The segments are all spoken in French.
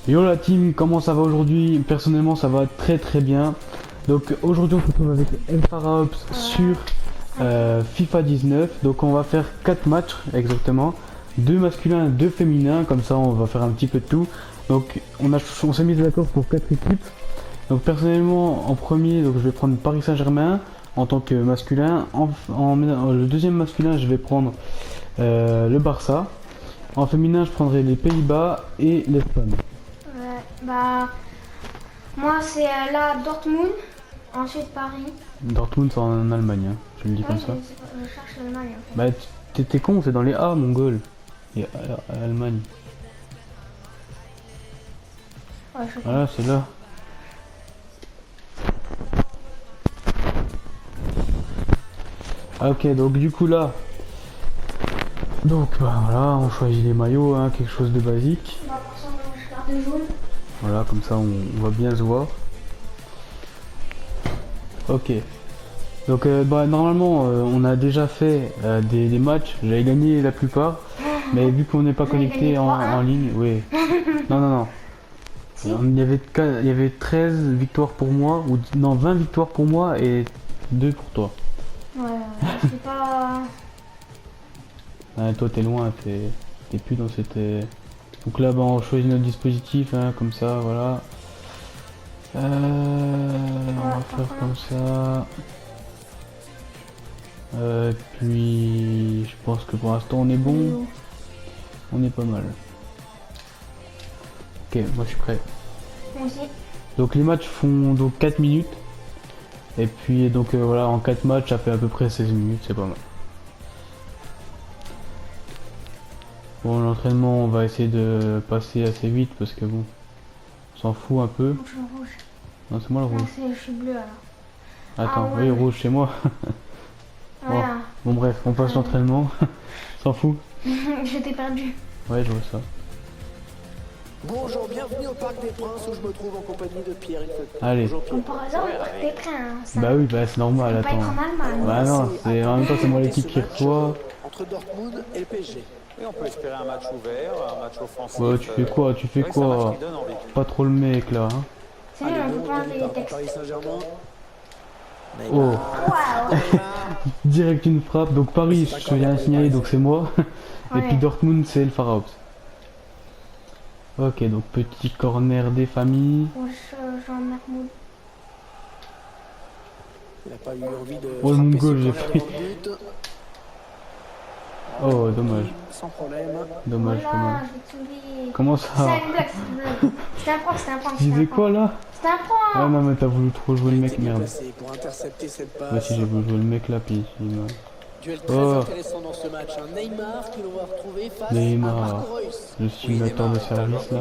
Yo la team, comment ça va aujourd'hui? Personnellement ça va très très bien. Donc aujourd'hui on se retrouve avec Elfaraops sur FIFA 19. Donc on va faire 4 matchs exactement. 2 masculins, 2 féminins, comme ça on va faire un petit peu de tout. Donc on s'est mis d'accord pour 4 équipes. Donc personnellement en premier donc, je vais prendre Paris Saint-Germain en tant que masculin. Le deuxième masculin je vais prendre le Barça. En féminin je prendrai les Pays-Bas et l'Espagne. Ouais, bah, moi c'est là Dortmund, ensuite Paris. Dortmund c'est en Allemagne, hein. Je le dis comme Ouais, ça. je cherche l'Allemagne en fait. Bah t'es con, c'est dans les A, mongol. Et Allemagne. Ouais, je Voilà, c'est là. Ah, ok, donc du coup là. Donc bah voilà, on choisit les maillots, hein, quelque chose de basique. Bah, pour ça, moi, je garde jaune. Voilà, comme ça on va bien se voir. Ok. Donc bah normalement on a déjà fait des matchs, j'avais gagné la plupart. Mais vu qu'on n'est pas J'avais connecté gagné 3-1. en ligne, oui. Non, non, non. Si. Il y avait 13 victoires pour moi, ou non 20 victoires pour moi et 2 pour toi. Ouais, c'est pas. Ah, toi t'es loin, t'es plus dans cette... Donc là bah, on choisit notre dispositif, hein, comme ça, voilà. On va faire comme ça. Puis je pense que pour l'instant on est bon, on est pas mal. Ok, moi je suis prêt. Moi aussi. Donc les matchs font donc 4 minutes. Et puis donc voilà, en 4 matchs ça fait à peu près 16 minutes, c'est pas mal. Bon, l'entraînement on va essayer de passer assez vite parce que bon, on s'en fout un peu. Moi, je suis rouge. Non, c'est moi le Non, rouge. je suis bleu alors. Attends, Ah ouais. oui, rouge c'est moi. Bon, Voilà. bon bref, on passe l'entraînement. S'en fout. Je t'ai perdu. Ouais, je vois ça. Bonjour, bienvenue au Parc des Princes où je me trouve en compagnie de Pierre. Allez. Bonjour Comme Pierre. par hasard, le Parc des Princes. Hein, ça Bah oui, bah c'est normal, peut pas être attends. en Allemagne. Bah non, c'est en même temps c'est moi Quel est l'équipe ce qui match, reçoit. entre Dortmund et le PSG. Et on peut espérer un match ouvert, un match offensif. Ouais, tu fais quoi? Tu fais oui, c'est un match quoi? qui donne envie. Pas trop le mec là, hein. C'est nul, on peut pas enlever les textes. Paris Saint-Germain. Oh, Waouh. direct une frappe. Donc Paris, je viens de signaler, donc c'est moi. Et Ouais. puis Dortmund, c'est le Pharaops. Ok, donc petit corner des familles. Jean-Mahmoud. Il n'a pas eu envie de Oh, le frapper mongol, ce j'ai corner pris. devant le but. Oh, dommage. Sans problème. Dommage, Voilà, dommage. je vais t'oublier. Comment C'est ça? une blague, c'est une blague. C'était un prank, c'était un prank. Tu disais quoi là? C'était un Ah prank. non, mais t'as voulu trop jouer le mec, Il était merde. placé pour intercepter cette passe. Ouais, si j'ai voulu jouer le mec là, puis il m'a... Duel très Oh. intéressant dans ce match. Un Neymar qui l'on va retrouver face Neymar. à Marco Reus. Le simulateur de service là.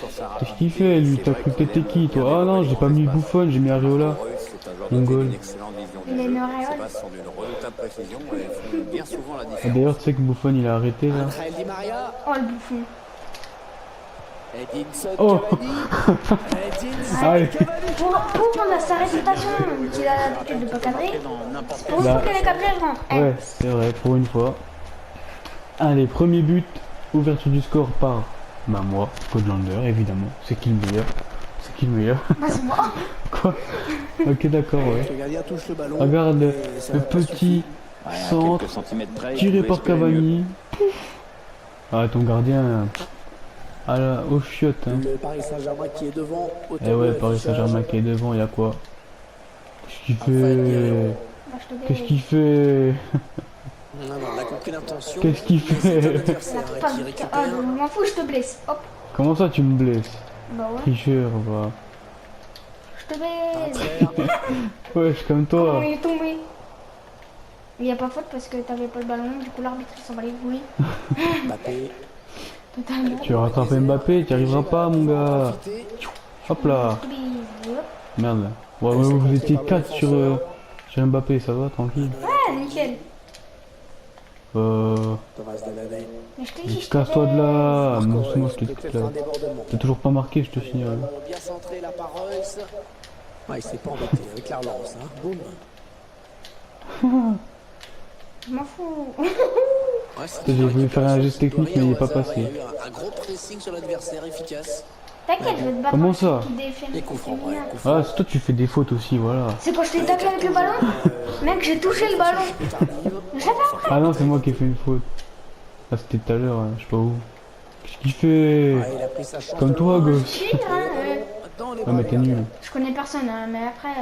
Sur sa Qu'est-ce qu'il fait lui? T'as cru que t'étais qui toi? Ah non, j'ai pas mis Buffon, j'ai mis Areola. C'est un joueur Mongol. d'une excellente vision Il du est jeu. Noréal. Ses passes sont d'une redoutable précision et font bien souvent la Ah, différence. d'ailleurs, tu sais que Buffon il a arrêté là. Angel Di Maria. Oh, le bouffon. Edinson Oh. Cavani. Edinson Allez. Cavani. Pour sa réputation, qu'il a l'habitude de pas cadrer, Dans n'importe pour une Bah. fois qu'elle est cadrée, je rentre. Ouais, c'est vrai, pour une fois. Allez, premier but, ouverture du score par bah moi, Codelander, évidemment. C'est qui le meilleur? C'est qui le meilleur? Bah, c'est moi. Quoi? Ok, d'accord, ouais. Le gardien touche le ballon. Regarde Et ça le n'a pas petit suffi. Ouais, à centre quelques centimètres près, il tiré pouvait par espérer mieux. Cavani. Ah, ton gardien au chiotte, hein. Le Paris Saint-Germain qui est devant. Eh ouais, Paris Saint-Germain qui est devant, il y a quoi? Qu'est-ce qu'il Raphaël fait? Guerreiro. Bah, je te Qu'est-ce qu'il fait? Non, non, on a compris l'intention. Qu'est-ce qu'il Mais c'est un fait? adversaire, La hein, pas qui de récupère. Ah, je m'en fous, je te blesse. Hop. Comment ça tu me blesses? Bah ouais. Tricheur, va. Je te blesse. Frère. Wesh, comme Comment toi. il est tombé? Il n'y a pas faute parce que t'avais pas le ballon, du coup l'arbitre il s'en va les couilles. Mbappé. Totalement. Tu vas rattraper Mbappé, tu n'y arriveras pas, mon gars. Hop là. Je te blesse. Hop. Merde. Ouais, ouais, vous étiez 4 sur Mbappé, ça va, tranquille. Ouais, nickel. Thomas Delaney. Mais je t'ai dit, je te Casse-toi de là. Marco Non, c'est moi, Reus, je te peut-être quitte là. un débordement. T'as toujours pas marqué, je te signale. Ballon bien centré là par Reus. Ouais, il s'est pas embêté avec la relance. Hein. Boum. Je m'en fous. Ouais, c'est J'ai vrai voulu que faire un personne geste ne doit technique, rien mais il est au pas hasard. passé. Il y a eu un gros pressing sur l'adversaire efficace. T'inquiète, je vais te battre. Comment en ça qui défait. Les coups francs, C'est ouais, mignon. coups francs. Ah, c'est toi, tu fais des fautes aussi, voilà. C'est quand je t'ai taclé avec le ballon. Mec, j'ai touché le ballon. J'avais Ah non, c'est moi qui ai fait une faute. Ah, c'était tout à l'heure, je sais pas où. Qu'est-ce qu'il fait? Ouais, il a pris sa chance Comme de toi, loin. gosse. Chine, hein, Dans les Ah, bras mais des t'es gardiens. nul. Je connais personne, hein, mais après,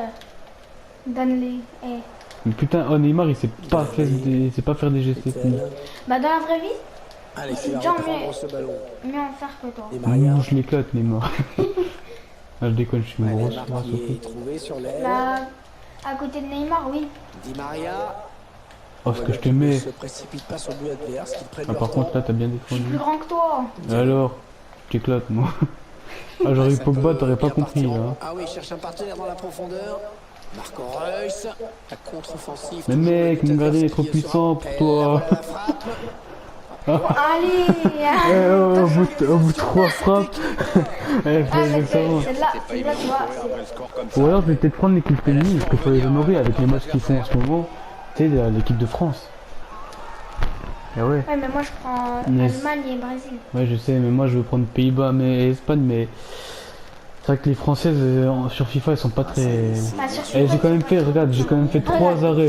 donne-les. Eh. Mais putain, oh Neymar, il sait pas faire des gestes techniques. Bah, dans la vraie vie, Allez, C'est tu vas déjà reprendre mieux. ce ballon. mieux en faire que toi. Et Maria. Je l'éclate, Neymar. Ah, je déconne, je suis une Ouais, grosse Neymar race qui au est foot. trouvé sur l'aile. Là, à côté de Neymar, oui. Di Maria. Oh, ce que je te Qu'il ne mets. se précipite pas sur le but adverse, qu'il prenne Ah, leur par temps. contre, là, t'as bien Je suis plus défendu. grand que toi. Alors, je t'éclate, moi. Ah, j'aurais eu Ça Pogba, peut t'aurais pas bien compris, partir en- là. Ah oui, il cherche un partenaire dans la profondeur. Marco Reus, la contre-offensive. Mais toujours mec, le mon gardien est adversaire trop qui puissant pour Et toi. voilà la frappe. Allez. Eh, au bout de 3 frappes. Eh, Ah, mais ça va. celle-là, C'est pas celle-là, tu vois, évident de jouer un score comme ça. Ou alors je vais peut-être prendre l'équipe féminine, parce qu'il faut les honorer avec les matchs qu'ils font en ce moment. Tu sais, l'équipe de France. Eh ouais, Ouais, mais moi je prends Yes. Allemagne et Brésil. ouais je sais, mais moi je veux prendre Pays-Bas et Espagne, mais c'est vrai que les Françaises sur FIFA elles sont pas très... Bah, sur Eh, j'ai FIFA, quand même fait, regarde, j'ai quand même fait 3 arrêts.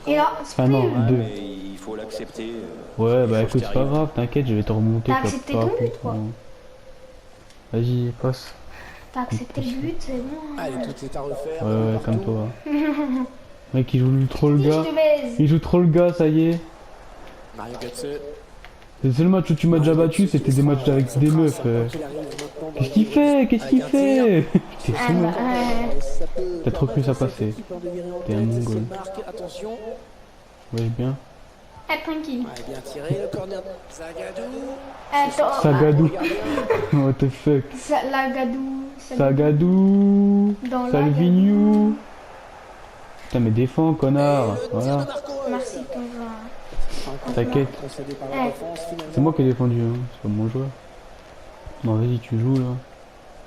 Et là, Ah non, Ouais, 2. mais il faut l'accepter. Ouais, bah Faut écoute, que c'est pas t'y arrives. grave, t'inquiète, je vais te remonter. T'as tu vas accepté pas ton but, comprendre. Vas-y, passe. t'as accepté le but, c'est bon. Allez, tout est à refaire. Ouais, partout. comme toi. Mec, il joue trop le Si je gars. te baise. Il joue trop le gars, ça y est. Mario Götze. Le seul match où tu m'as déjà battu, c'était des matchs avec des meufs. Qu'est-ce qu'il fait? Qu'est-ce qu'il fait? T'es Ah, fou, bah, hein? T'as trop cru ça passer. T'es un mongol. Attention. Ouais, bien. tranquille. Ouais, bien tiré le corner. Zagadou. Attends. Sagadou. What the fuck? Lagadou. Sagadou. Dans la Salvignou. Putain, mais défends, connard. Voilà. Merci, ton joueur. T'inquiète. C'est moi qui ai défendu, hein. C'est pas mon joueur. Non, vas-y, tu joues là.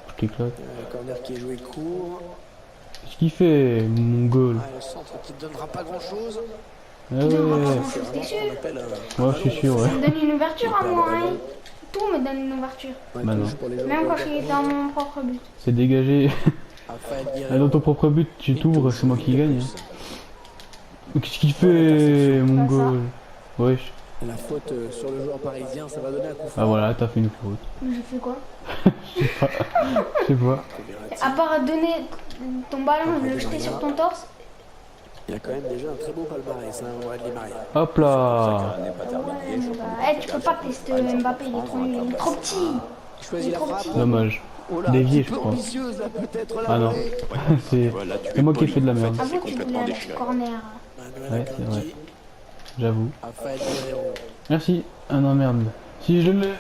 Je t'éclate. Corner qui est joué court. Qu'est-ce qu'il fait, mon goal? Le centre qui ne donnera pas grand chose. Ah ouais. T'es sûr? Ouais, je suis sûr, ouais. Ça me donne une ouverture à moi, hein. Tout me donne une ouverture. Bah non. Même quand je suis dans mon propre but. C'est dégagé. Ah, dans ton propre but, tu t'ouvres, c'est moi qui gagne. hein. Qu'est-ce qu'il fait, mon Pas ça. goal? Wesh. La faute sur le joueur parisien, ça va donner un coup Ah franc. voilà, t'as fait une faute. Mais j'ai fait quoi? Je sais pas. À part donner ton ballon et le jeter sur ton torse. Il y a quand même déjà un très beau palmarès, hein, on va les marier. Hop là. n'est pas Ouais, terminé. mais bah, tu peux pas tester Mbappé, il est trop nul, il est trop petit. Choisis la frappe. Dommage. Oh là, Dévié, un petit je peu crois. ambitieuse, là, peut-être la Ah non. volée. C'est Voilà, tu c'est es moi qui ai poli. fait de la merde. En fait, Avoue c'est que tu voulais complètement aller déchiré. corner. Manuel Ouais, c'est vrai. Akanji, J'avoue. Raphaël Guerreiro. Merci. Ah non, merde. Si je l'ai.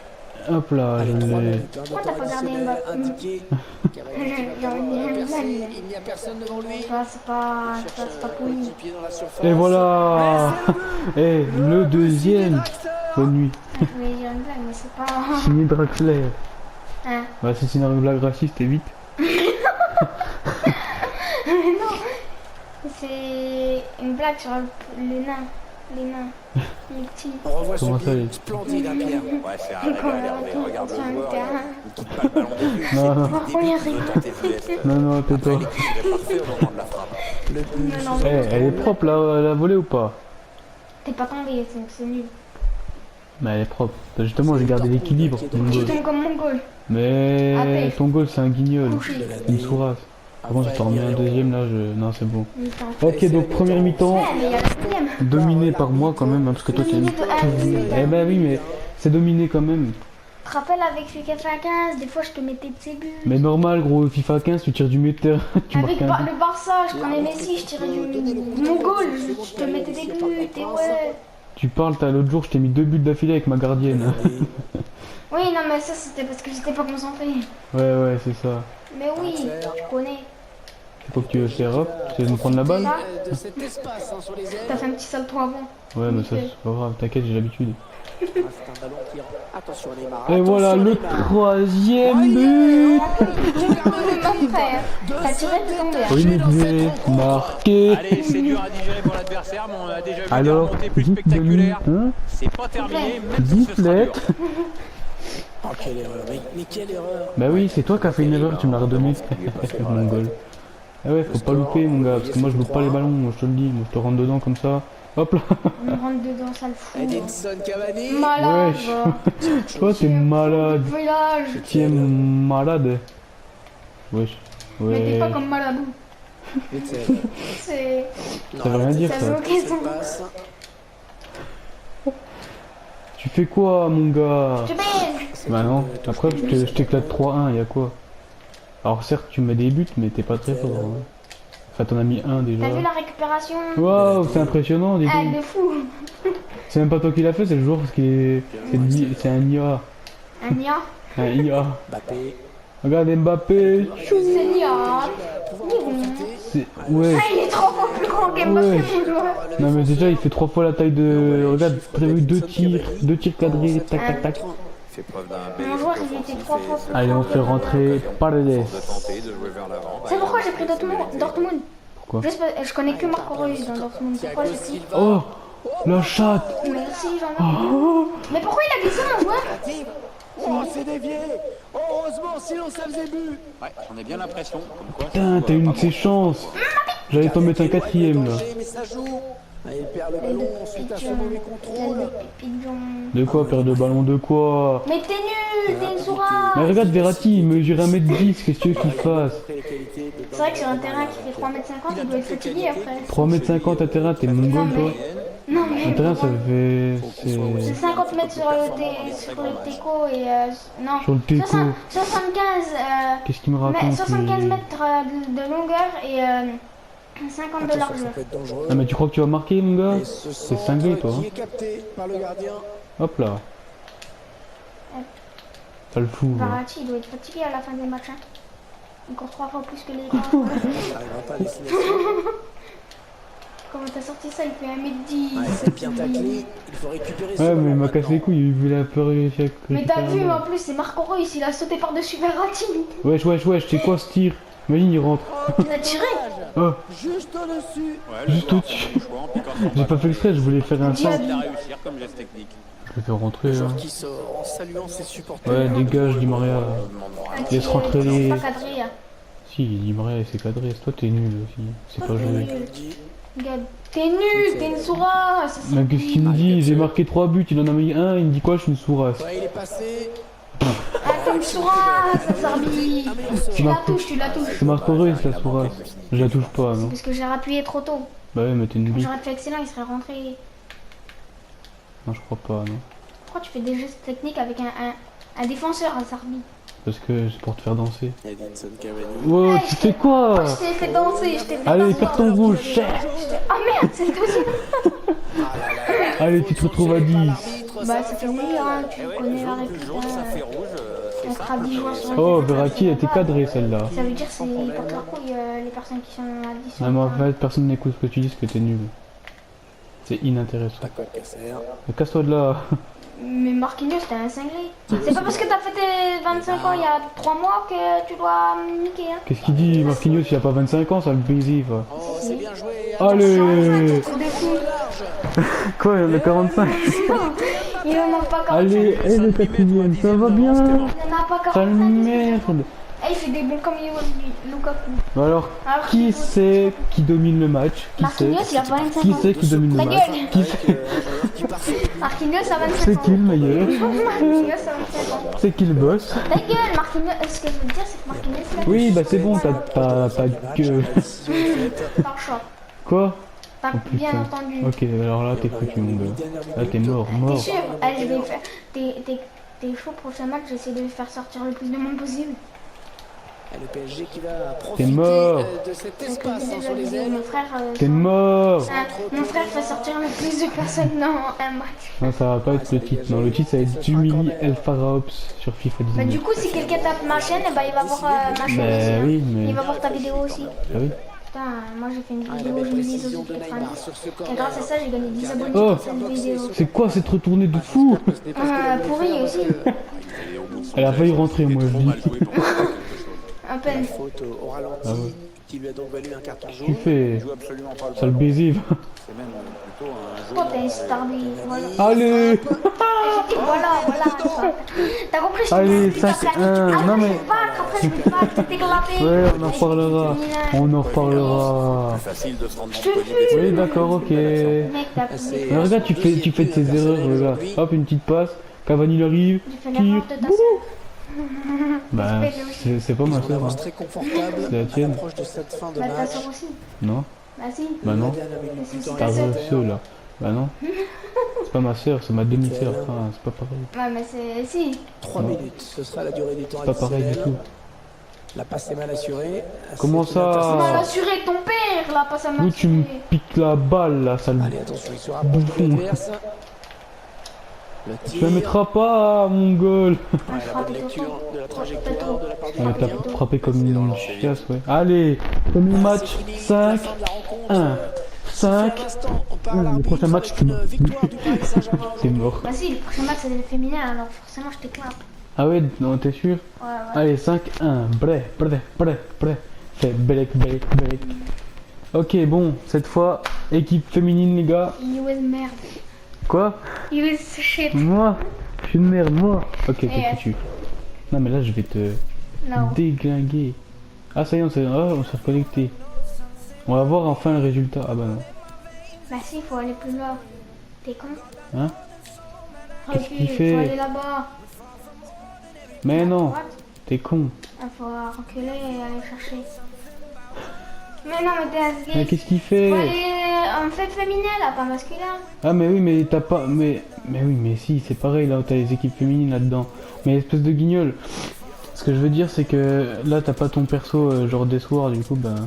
Hop là, je Allez, 3 l'ai. minutes, hein, Pourquoi de t'as temps pas gardé additionnel Mbappé indiqué. J'ai envie de dire une blague. Il n'y a personne devant lui. C'est pas poli. Coéquipier dans la surface. Et voilà. Et le deuxième. Bonne nuit. Je voulais dire une blague, mais c'est pas. Signé Draxler. Hein. Bah, c'est signé une blague raciste, et vite. Mais non. C'est une blague sur les nains. Les nains. Les petits. On revoit Comment ce ça, but les- splendide, hein, Pierre. Ouais, c'est un régal, Hervé. Regarde Sur le un joueur. terrain. Il quitte pas le ballon de vue. Non, non. Pourquoi il y a rien? Tenter ce geste. Non, non, tais-toi. L'équilibre est parfait au moment de la frappe. Le but. Non, non, Eh, elle est propre la volée ou pas? t'es pas tombé, donc c'est nul. Mais elle est propre. Justement, j'ai gardé l'équilibre, mon Tu goal. tombes comme mon goal. Mais Appel. ton goal, c'est un guignol. Couché. Une sourasse. Par contre, j'ai pas remis un deuxième là, non, c'est bon. Mais t'en- Ok, donc première mi-temps, Ouais, mais il y a la deuxième. dominé par moi quand même, hein, parce que toi, tu Dominé de A à Z. Eh ben oui, mais c'est dominé quand même. Tu te rappelles avec FIFA 15, des fois je te mettais de ses buts. Mais normal, gros, FIFA 15, tu tires du metteur, tu Avec marques un but. le Barça, je prenais Messi, je tirais mon goal, je te mettais des buts, et ouais. Tu parles, t'as l'autre jour, je t'ai mis 2 buts d'affilée avec ma gardienne. Oui, non, mais ça c'était parce que j'étais pas concentré. Ouais, c'est ça. Mais oui, tu connais. Faut que tu veux faire hop, tu veux me prendre la balle? Ça, De cet espace hein, sur les ailes. t'as fait un petit salto avant. Ouais, mais ça, c'est pas grave, t'inquiète, j'ai l'habitude. Ah, c'est un ballon qui rentre. Attention Neymar. Et voilà Attention, le Neymar. troisième but. après. T'as tiré, t'es tombé. Oui, mais j'ai marqué. Allez, c'est dur à digérer pour l'adversaire, mais on a déjà vu des Alors, remontées plus gifle de spectaculaires. hein, C'est pas terminé, même si ce sera dur. giflette. Oh, quelle erreur, mais quelle erreur. Bah oui, c'est toi qui as fait une erreur, tu me l'as redonné. Mon goal. Ah ouais, faut pas louper mon gars, parce que moi je loupe pas les ballons, moi je te le dis, moi je te rentre dedans comme ça. Hop là. On rentre dedans, ça le fout. Edinson Cavani. Malade. Wesh. Toi t'es malade. Village. Tu es malade. Wesh. Mais t'es Ouais. pas comme Malabou. Witzel. C'est. Ça veut rien dire Ça ça. bloquait son. Passe. Tu fais quoi mon gars? Je baise. Bah non, après je t'éclate 3-1, y'a quoi? Alors certes tu mets des buts mais t'es pas très fort. Hein. Enfin t'en as mis un déjà. T'as vu la récupération? Waouh, c'est impressionnant dis Ah, donc. de fou. C'est même pas toi qui l'as fait, c'est le joueur parce qu'il est... C'est un IA. Un Nia. Un IA. Mbappé. Regarde Mbappé. C'est Nia. Pouvoir profiter. C'est... Ouais. Ah, il est trop plus grand qu'Mbappé, Ouais. mon joueur. Non mais déjà il fait 3 fois la taille de... Regarde, prévu 2 tirs cadrés, tac tac tac. Fait preuve d'un bel Mon joueur, esprit il était offensif 3 et fois se plus Allez on grand fait qu'Mbappé. rentrer Paredes. de tenter de jouer vers l'avant. C'est pourquoi j'ai pris Dortmund. Pourquoi? Juste parce que je connais que Marco Reus dans Dortmund. Pourquoi j'ai pris? Oh, la chatte. Merci Jean-Marc. Oh, Mais pourquoi il a glissé mon joueur? Oh, c'est dévié. Heureusement, sinon ça faisait but. Ouais, j'en ai bien l'impression. Comme quoi, putain, t'as une de ces chances. J'allais t'en mettre un quatrième là. mais ça joue. Ah, il perd le ballon ensuite à ce mauvais contrôle. De quoi perdre de ballon de quoi? Mais t'es nul, t'es une sourate. Mais regarde Verratti, il mesure 1m10, qu'est-ce que tu veux qu'il fasse? C'est vrai que sur un terrain qui fait 3,50 m, il doit être fatigué après. 3m50 à terrain, t'es mongol toi? Non Un mais terrain ça fait... c'est 50 mètres sur le teco et non. Sur le teco. 75 Qu'est-ce qu'il me raconte 75 lui? mètres de longueur et 50 de largeur. Ça peut être dangereux. Ah mais tu crois que tu vas marquer mon gars? Et ce C'est cinglé centre toi. qui Hein. est capté par le gardien. Hop là. T'as le fou. Là. Verratti, il doit être fatigué à la fin des matchs. Hein. Il court 3 fois plus que les gars. Il n'arrivera pas à destination. Comment t'as sorti ça? Il fait 1m10. Ah, c'est bien taclé. Il faut récupérer ce Ouais mais il ballon m'a cassé les maintenant. couilles, il voulait un peu réussir à Mais t'as récupérer vu un en plus, c'est Marco Reus, il a sauté par-dessus Verratti. Wesh, c'est quoi ce tir? Imagine il rentre. Il a tiré. Oh, Juste au-dessus. juste au-dessus. J'ai pas fait exprès, je voulais faire un centre. Il a réussir comme geste technique. Je vais faire rentrer là. Qui sort en saluant ses supporters. Ouais, dégage, Di Maria. Laisse rentrer les... C'est pas cadré. Hein. Si, Di Maria c'est cadré, toi t'es nul aussi. C'est pas joué. Regarde, t'es nul, t'es une sourasse. Mais qu'est-ce qu'il me dit? J'ai marqué 3 buts, il en a mis un, il me dit quoi? Je suis une sourasse. Ouais, il est passé. Ah, t'es une sourasse, Sarbi. Tu la touches, tu la touches. C'est Marco Reus la sourasse. Je la touche pas, non? Parce que j'ai rappuyé trop tôt. Bah ouais, mais t'es une Quand bite. j'aurais fait excellent, il serait rentré. Non, je crois pas, non. Pourquoi tu fais des gestes techniques avec un défenseur, un Sarbi? Parce que c'est pour te faire danser. Edinson Cavani. Wow, Ouais, tu fais quoi? Je t'ai fait danser, je t'ai fait Allez, danser. carton rouge, cher. Ah merde, c'est le deuxième. Allez, tu te retrouves à 10. Bah, ça fait nul, hein, tu connais la réplique. Ça fait rouge, On fera 10 joueurs sur le Oh, terrain, Verratti, elle était cadrée celle-là. Ça veut dire que c'est porte leur couille, les personnes qui sont à 10 sur Non, mais le en terrain. fait, personne n'écoute ce que tu dis, parce que t'es nul. C'est inintéressant. Paco Alcacer. Mais casse-toi de là. Mais Marquinhos, t'es un cinglé. C'est pas parce que t'as fait tes 25 ans il y a 3 mois que tu dois me niquer, hein. Qu'est-ce qu'il dit? Marquinhos, il a pas 25 ans, ça le baiser, va. Oh, c'est bien joué. Allez! Trop de fou. Quoi, il y en a 45? Il en a pas 45. Allez, et le quatrième, ça va bien? Il en a pas 45. Sale merde! Eh, il fait des bons comme Lukaku. Bah alors, qui c'est qui domine le match? Qui c'est? Marquinhos, il a pas 25 Qui ans. c'est qui domine Ta le match? gueule. Qui c'est? Marquinhos a 25 ans. C'est qui le meilleur? Marquinhos a 25 ans. C'est qui le boss? Ta gueule, Marquinhos. Ce que je veux dire, c'est que Marquinhos, il a Oui, bah c'est bon, t'as que... pas le choix. Quoi? T'as Oh bien putain. entendu. Ok, alors là t'es foutu mon gars. Là t'es mort, T'es mort. sûr? Allez, je vais faire. T'es chaud pour ce match, j'essaie de faire sortir le plus de monde possible. Et le PSG qui va profiter mort. de cet Parce que espace j'ai hein, déjà sur les dit, ailes. mon frère. T'es mort! Mon frère fait sortir le plus de personnes dans un match. Non, ça va pas être le titre. Non, le titre ça va être Jumili El Faraops sur FIFA Bah, 19. du coup, si quelqu'un tape ma chaîne, bah, il va voir ma chaîne aussi. Bah Hein. oui, mais... Il va voir ta vidéo aussi. Ah oui. Putain, moi j'ai fait une Ah, la vidéo, belle je me dis précision de aux Neymar sur ce Et corner. grâce à ça, j'ai gagné 10 abonnés Oh. sur cette vidéo. C'est quoi cette retournée de fou? Pourri aussi. Elle a failli rentrer, moi je dis. À peine. La faute au ralenti Ah ouais. qui lui a donc valu un carton Tu jaune. fais Il joue absolument pas le sale ballon. baiser. C'est même plutôt un Toi, jaune. t'es une starby. Voilà. Allez, Et j'ai dit, voilà. T'as compris? Je allez, t'ai dit, 5-1. Non mais, après, je peux pas, je t'ai éclaté. ouais, on en reparlera. On en reparlera. C'est facile de se rendre te disponible. jure. Oui, d'accord, ok. Mais Mec, t'as C'est- regarde, tu fais de tes erreurs, regarde. Hop, une petite passe. Cavani il arrive. J'ai fait Tire. l'erreur de ta sœur. Bah, c'est pas ma On soeur. avance Hein. très confortable C'est la à tienne. l'approche de cette fin de Bah, ta match. sœur aussi. Non, Bah, si. bah non. La dernière minute C'est du temps ta Ta sœur. vraie là. Bah non. C'est pas ma soeur, c'est ma demi-soeur. Enfin, c'est pas pareil. Ouais, mais c'est. Si. 3 Non. minutes, ce sera la durée du temps C'est pas pareil du additionnel. tout. La passe est mal assurée. Comment C'est ça une Tu interception. m'as assuré ton père, là, pas ça m'a D'où tu me assuré. piques la balle là, sale. Allez, attention, il se rapproche de Bouffon. l'adverse. Le Tu tir. la mettras pas, mon goal. Ouais, la bonne frappe lecture de la trajectoire de la part du Ouais, t'as gardien. frappé comme une chiasse, ouais. Allez, premier match, 5, 1. 5. Pour l'instant, on parle Le prochain match, tu d'une victoire du Paris Saint-Germain. T'es mort. Bah, si, le prochain match, c'est le féminin, alors forcément, je t'éclate. Ah ouais, non, t'es sûr? Ouais, ouais. Allez, 5, 1. Prêt. Fais break. Ok, bon, cette fois, équipe féminine, les gars. You was merde. Quoi? You was shit. Moi? Je suis une merde, moi. Ok, t'es Eh. foutu. Non, mais là, je vais te Non. déglinguer. Ah, ça y est, on s'est reconnecté. On va voir enfin le résultat. Ah bah non. Bah, si, faut aller plus loin. T'es con? Hein? Qu'est-ce qu'il Recule, fait? faut aller là-bas. Mais non, What? t'es con. Il faut reculer et aller chercher. Mais non, mais t'es Mais asgay. qu'est-ce qu'il Faut fait? aller en fait féminin, là, pas masculin. Ah mais oui, mais t'as pas... Mais oui, mais si, c'est pareil, là, t'as les équipes féminines là-dedans. Mais espèce de guignol. Ce que je veux dire, c'est que là, t'as pas ton perso genre des soirs, du coup, ben...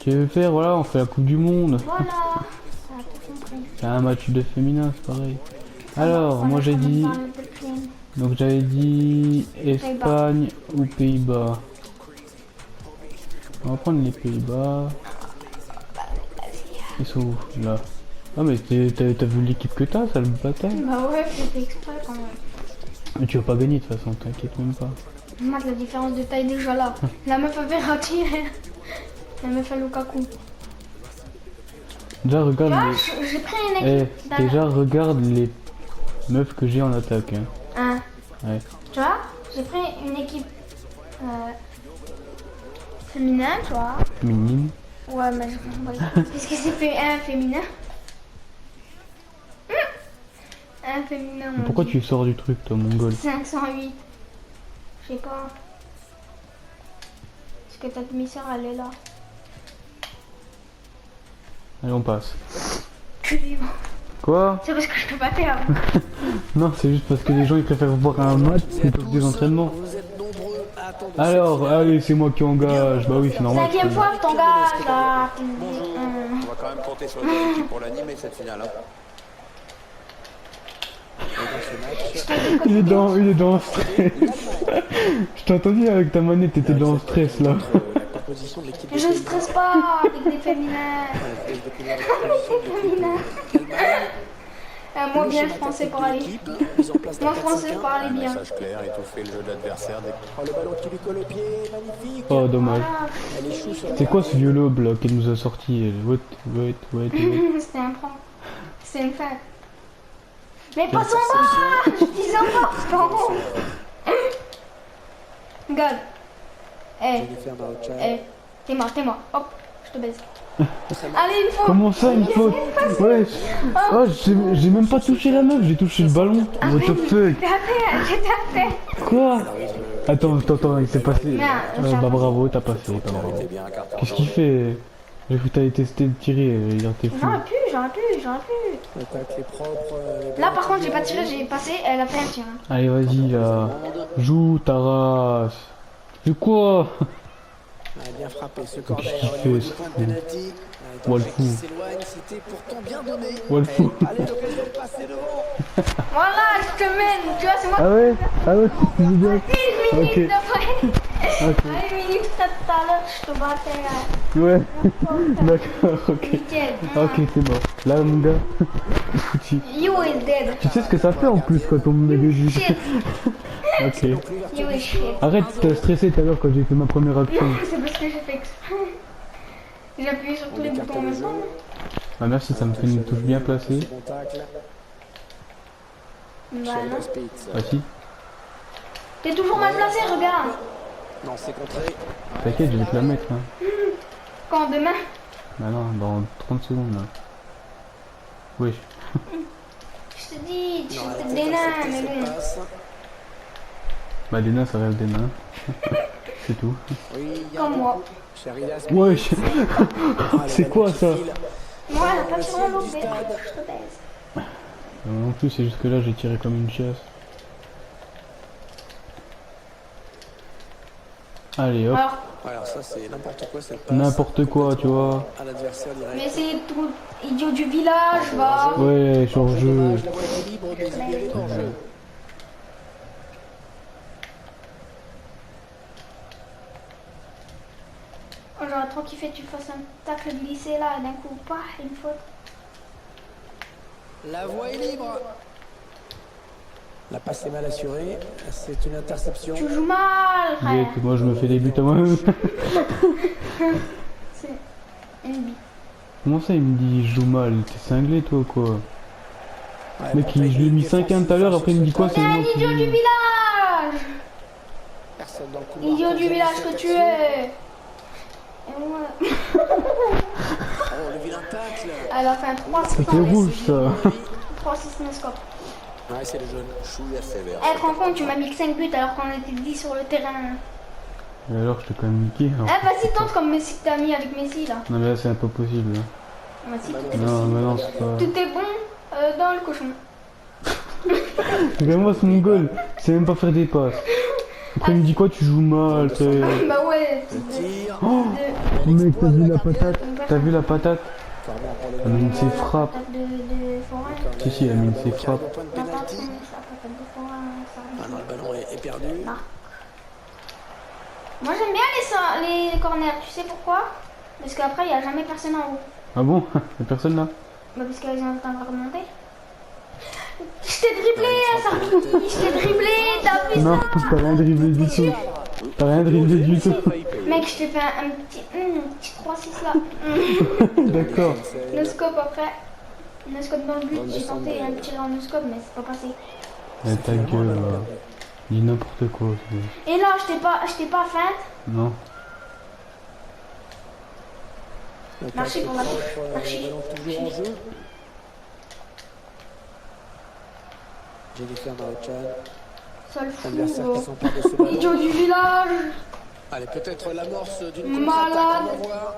Tu veux faire, voilà, on fait la Coupe du Monde. Voilà. T'as tout compris. C'est un match de féminin, c'est pareil. Alors, On moi est j'ai en train de dit... parler de film. Donc j'avais dit Espagne ou Pays-Bas. On va prendre les Pays-Bas. Ils sont où? Là. Ah mais t'as vu l'équipe que t'as, sale bataille? Bah ouais, c'était exprès quand même. Mais tu vas pas gagner de toute façon, t'inquiète même pas. Remarque la différence de taille déjà là. La meuf a Verratti. La meuf a Lukaku. Déjà regarde Ah, les... j'ai pris une Eh, équipe. d'un- déjà regarde les meufs que j'ai en attaque. Hein. Hein. Ouais. Tu vois, j'ai pris une équipe féminin, tu vois. Féminine. Ouais, mais je Qu'est-ce que c'est fait un féminin? Un féminin. Mais on pourquoi dit. tu sors du truc toi mongol? 508. Je sais pas. Parce que ta demi-sœur elle est là. Allez on passe. Culé. Quoi? C'est parce que je peux pas faire. Non c'est juste parce que les gens ils préfèrent voir un match plutôt que des entraînements. Vous êtes nombreux à attendre. Alors, allez c'est moi qui engage. Bah oui c'est normal. Cinquième fois que t'engages là. Bonjour. On va quand même compter sur les deux équipes pour l'animer cette finale. Hein. Il est dans le stress. Je t'ai entendu avec ta manette, t'étais dans le stress là. La composition de l'équipe de Je Pays-Bas. stresse pas avec des féminins. Je laisse découvrir la composition de l'équipe d'Allemagne. Moi Le bien schéma français tactique de parler. l'équipe, mise en place d'un Moi français 4-5-1. parler Un bien. message clair, étouffer le jeu de l'adversaire. Oh, le ballon qui lui colle au pied, magnifique. Oh dommage. Ah, Elle échoue sur C'est quoi ce vieux lobe là qu'elle nous a sorti? Wait. C'était un prank. C'est une fac. Mais pas son bas. Je dis encore, c'est pas bon. Regarde. Eh, Jennifer Maucha. t'es mort. Hop, je te baise. Allez, une fois. Comment ça une faute? Ouais. Oh j'ai même pas touché la meuf, j'ai touché le ballon. What the fuck? T'as fait. Quoi? Attends, il s'est passé. Non, Bah bravo, t'as passé. Bah, bravo. C'est bien un carton Qu'est-ce jaune. qu'il fait? J'ai cru que t'avais testé de tirer, dire t'es fou. J'aurais pu. L'attaque est propre. Là, par contre, j'ai pas tiré, j'ai passé, elle a fait un tir. Hein. Allez vas-y là. Joue ta race. De quoi? A bien frappé ce corner Qu'est-ce qu'il au niveau fait, du point ce de fou? penalty. Walfou. Qui s'éloigne, c'était pourtant bien donné. Walfou. Allez, l'occasion de passer devant. Voilà, je te mène. Tu vois, c'est moi Ah ouais, tu dis bien. Une minute Ok. après. Ok. À une minute ça, tout à l'heure, je te battais là. Ouais. D'accord, ok. Nickel. Ok, c'est bon. Là mon gars, foutu. You is dead. Tu sais ce que ça fait en plus quand on met des juges? Shit. Ok. Et oui, Arrête, t'as stressé tout à l'heure quand j'ai fait ma première action. c'est parce que j'ai fait exprès. J'ai appuyé sur tous les boutons en même temps. Ah merci, ça me fait une touche bien placée. Second tacle. Bah non. Sheldon Spitz. Ah si, T'es toujours mal placé, regarde. Non, c'est contré. t'inquiète, je vais te la mettre. Hein. Quand demain. Bah non, dans 30 secondes là. Wesh. Je te dis, tu Non, elle a fais des nains, mais intercepté bon. cette passe. Bah des nains, ça reste des nains. C'est tout. Oui, il y a Comme moi. Sheridan Smith. Wesh. Ah, C'est le quoi ballon qui ça? file. Moi, elle a pas Le tiré ciel l'autre, du je stade. te baise. Non plus, c'est juste que là j'ai tiré comme une chasse. Allez hop, Alors, Alors ça c'est n'importe quoi cette passe. n'importe quoi, tu vois. À l'adversaire direct. mais c'est tout idiot du village, va. Ouais, sur jeu. Dommage, la voie était libre, mais il y avait hors-jeu. Oh, j'aurais trop kiffé que tu fasses un tacle glissé là, et d'un coup, pas une faute. La voie est libre. La passe est mal assurée. C'est une interception. Tu joues mal, frère. Yes, moi je me fais des buts à moi-même. C'est une bite. Comment ça il me dit je joue mal? T'es cinglé toi quoi? Ouais, Mec, bon, je lui ai mis 5-1 tout à l'heure, après il me dit quoi? T'es C'est un moi qui... idiot du village. Personne dans le couloir. Idiot du village que tu es. Et moi, Oh, le vilain tacle. elle a fait un 3-6 C'est rouge ça. 3-6 no-scope. Ouais, c'est le jaune. Chouïa sévère. Eh, te rends compte, tu m'as mis que 5 buts alors qu'on était 10 sur le terrain. Et alors je t'ai quand même niqué. Alors. Eh, vas-y, tente comme Messi que t'as mis avec Messi là. Non mais là c'est un peu possible. Hein. Vas-y, tout est Non possible. mais non c'est pas... Tout est bon dans le cochon. Regarde-moi ce mongol, il sait même pas faire des passes. Après il me dit quoi tu joues mal, t'es... Bah ouais, Tir. Oh mec t'as vu la patate? T'as vu la patate? Corner pour le Elle a mis une ses frappes. patate de forain. Si si elle a mis une ses frappes. Au point de Non, pas pénalty. ça, patate de forain, ça Ah arrive. non, le ballon est perdu. Moi j'aime bien les corners, tu sais pourquoi? Parce qu'après il n'y a jamais personne en haut. Ah bon? Y'a personne là? Bah parce qu'ils ont encore remonté. Je t'ai dribblé, Sarki. Je t'ai dribblé, t'as vu Non, ça? t'as rien dribblé du tout. T'as rien dribblé du tout. Mec, je t'ai fait un petit 3-6 là. D'accord. Le scope après. Le scope dans le but, j'ai tenté un tir en scope mais c'est pas passé. Eh, ta gueule, dis n'importe quoi. Et là, je t'ai pas feinte. Non. Merci pour la touche. Le Merci. ballon toujours en jeu. Jennifer Maruchan. Seul Adversaire fou. qui s'empare de ce ballon. Idiot du village. Allez, peut-être l'amorce d'une Malade. contre-attaque. On va voir.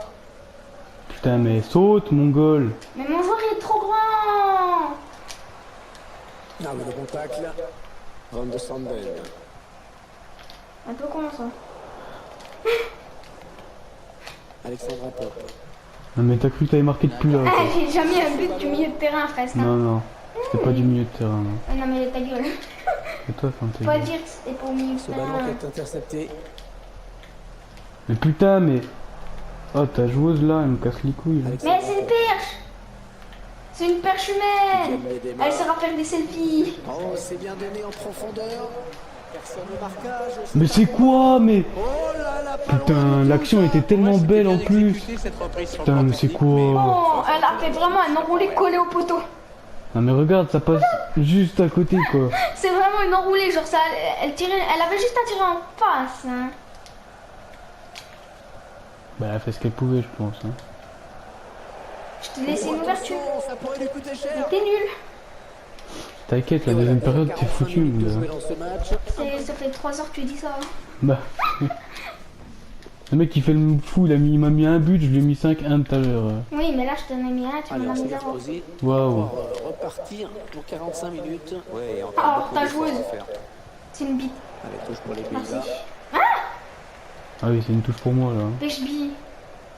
Putain mais saute mongol. Mais mon joueur il est trop grand. Ah oui, le bon tacle. Van de Sanden. Un peu comment ça? Alexandra Pop. Non mais t'as cru que t'avais marqué depuis là. Ah, Quoi. j'ai jamais un but du milieu de terrain presque. Hein. Non non. C'était pas du milieu de terrain. Non. Non mais ta gueule. Et toi enfin Faut pas dire que c'était pas au milieu de Ce ballon terrain. qui est intercepté. Mais putain mais... Oh ta joueuse là, elle me casse les couilles. Là. Mais c'est une perche. C'est une perche humaine. Elle sert à faire des selfies. Oh, c'est bien donné en profondeur. Personne au marquage. Mais c'est quoi mais... Oh là là, pas Putain, loin. l'action était tellement belle en plus. Putain mais c'est quoi? Oh, elle a fait vraiment un enroulé collé au poteau. Non mais regarde, ça passe juste à côté quoi. C'est vraiment une enroulée, genre ça, elle tirait, elle avait juste à tirer en face. Hein. Bah elle a fait ce qu'elle pouvait je pense. Hein. Je t'ai laissé une ouverture. Attention, ça pourrait lui coûter cher. T'es nul. T'inquiète, la deuxième période t'es foutu mon de gars. jouer dans ce match. Ça fait 3 heures que tu dis ça. Bah. Le mec il fait le fou, il m'a mis un but, je lui ai mis 5-1 tout à l'heure. Oui, mais là je t'en ai mis un, tu m'en Allez, as on mis s'est 0. exposé. Waouh. Repartir pour 45 minutes. Ouais, encore Alors, beaucoup ta d'efforts joueuse. à faire. C'est une bite. Allez, touche pour les Merci. Pays-Bas. Ah oui, c'est une touche pour moi là. Pêche bille.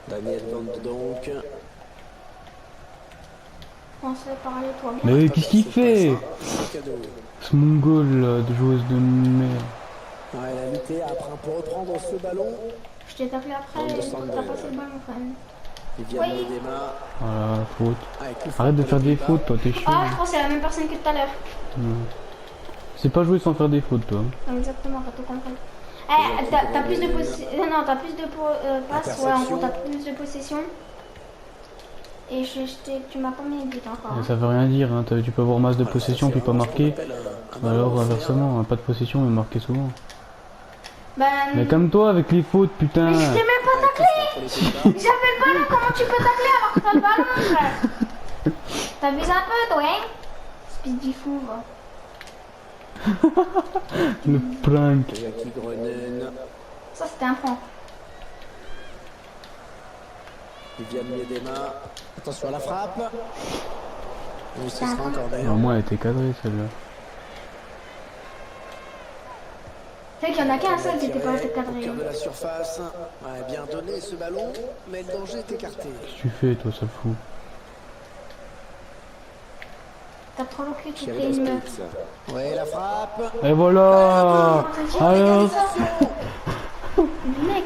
Daniel Bond donc. On se fait parler, toi bien. Mais qu'est-ce qu'il fait? Cadeau. Ce mongol là, de joueuse de merde. Ouais, elle a lutté après pour reprendre ce ballon. Je t'ai tapé après, Bande de t'as Sandberg. passé le ballon quand même. Viviane Oui. Odema. Voilà, faute. Avec le Arrête de pour faire les des Pays-Bas. fautes toi, t'es chiant. Ah, je crois que c'est la même personne que tout à l'heure. Ouais. C'est pas jouer sans faire des fautes, toi. Exactement, t'as tout compris. Eh, t'as plus de possession. Non, t'as plus de passes. Ouais, en gros, t'as plus de possession. Et tu m'as pas mis de but encore. Ça veut rien dire, hein. Tu peux avoir masse de possession puis pas marquer. Alors inversement, pas de possession mais marquer souvent. Ben. Mais comme toi avec les fautes, putain. Mais je t'ai même pas taclé. J'avais le ballon, comment tu peux tacler alors que t'as le ballon, frère? T'abuses un peu, toi, hein? Espèce du fou, va. Le prank. Jackie Grenen. Ça, c'était un prank. Il vient de Miedema. Attention à la frappe. Oui, ce sera encore Au d'ailleurs. moins elle était cadrée celle-là. C'est qu'il y en a qu'un seul qui était pas Au cadré. cœur de la surface. Ouais, bien donné ce ballon, mais le danger est écarté. Qu'est-ce que tu fais toi, ça fout? T'as trop le cul, tu Thierry t'es une meuf. Spitz. Ouais, la frappe. Et voilà. Alors, Mec,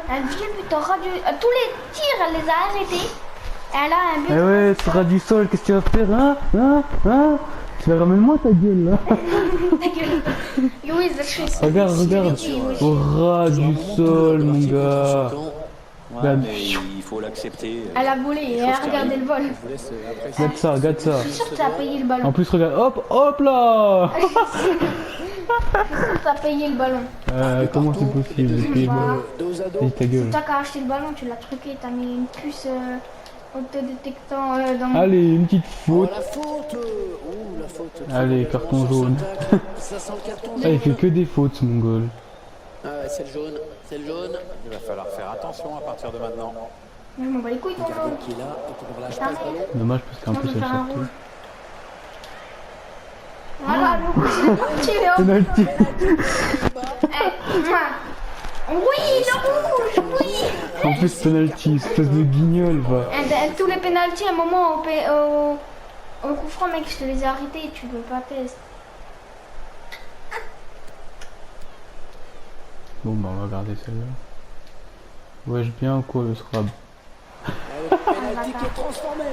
elle vient de t'aura dû. Tous les tirs, elle les a arrêtés. Elle a un but. eh ouais, tu seras du sol, qu'est-ce que tu vas faire, hein? Tu vas ramène-moi ta gueule là. Ta gueule. Louis, je Regarde. Au ras du sol, mon gars. Ouais, Regarde. mais il faut l'accepter. Elle a volé et elle a regardé le vol. Je vous laisse apprécier. Regarde ça. Je suis sûr que t'as payé le En ballon. plus, regarde, hop là. Je suis sûr que t'as payé le ballon. Comment c'est possible de payer le ballon? Dos à dos. Vas-y, ta gueule. T'as qu'à acheter le ballon, tu l'as truqué, t'as mis une puce autodétectant dans Allez, une petite Oh, faute. la faute. Ouh, la faute. Allez, carton jaune. Ça sent le carton Ah, jaune. il fait que des fautes, ce mongol. Ah ouais, c'est le jaune. C'est le jaune. Il va falloir faire attention à partir de maintenant. Je m'en bats les couilles ton Gardien jaune. qui est là et qui ne relâche Putain, pas ce ballon. Dommage parce qu'en Moi, plus je vais elle faire un sortait. rouge. Voilà, le rouge, c'est parti, Léon. Penalty. Oui, le rouge, oui. En plus penalty, espèce de guignol, va. Tous les pénaltys, à un moment, au coup franc, mec, je te les ai arrêtés, tu veux pas tester. Bon bah on va regarder celle-là. Wesh bien ou quoi le scrub? Le penalty qui est transformé.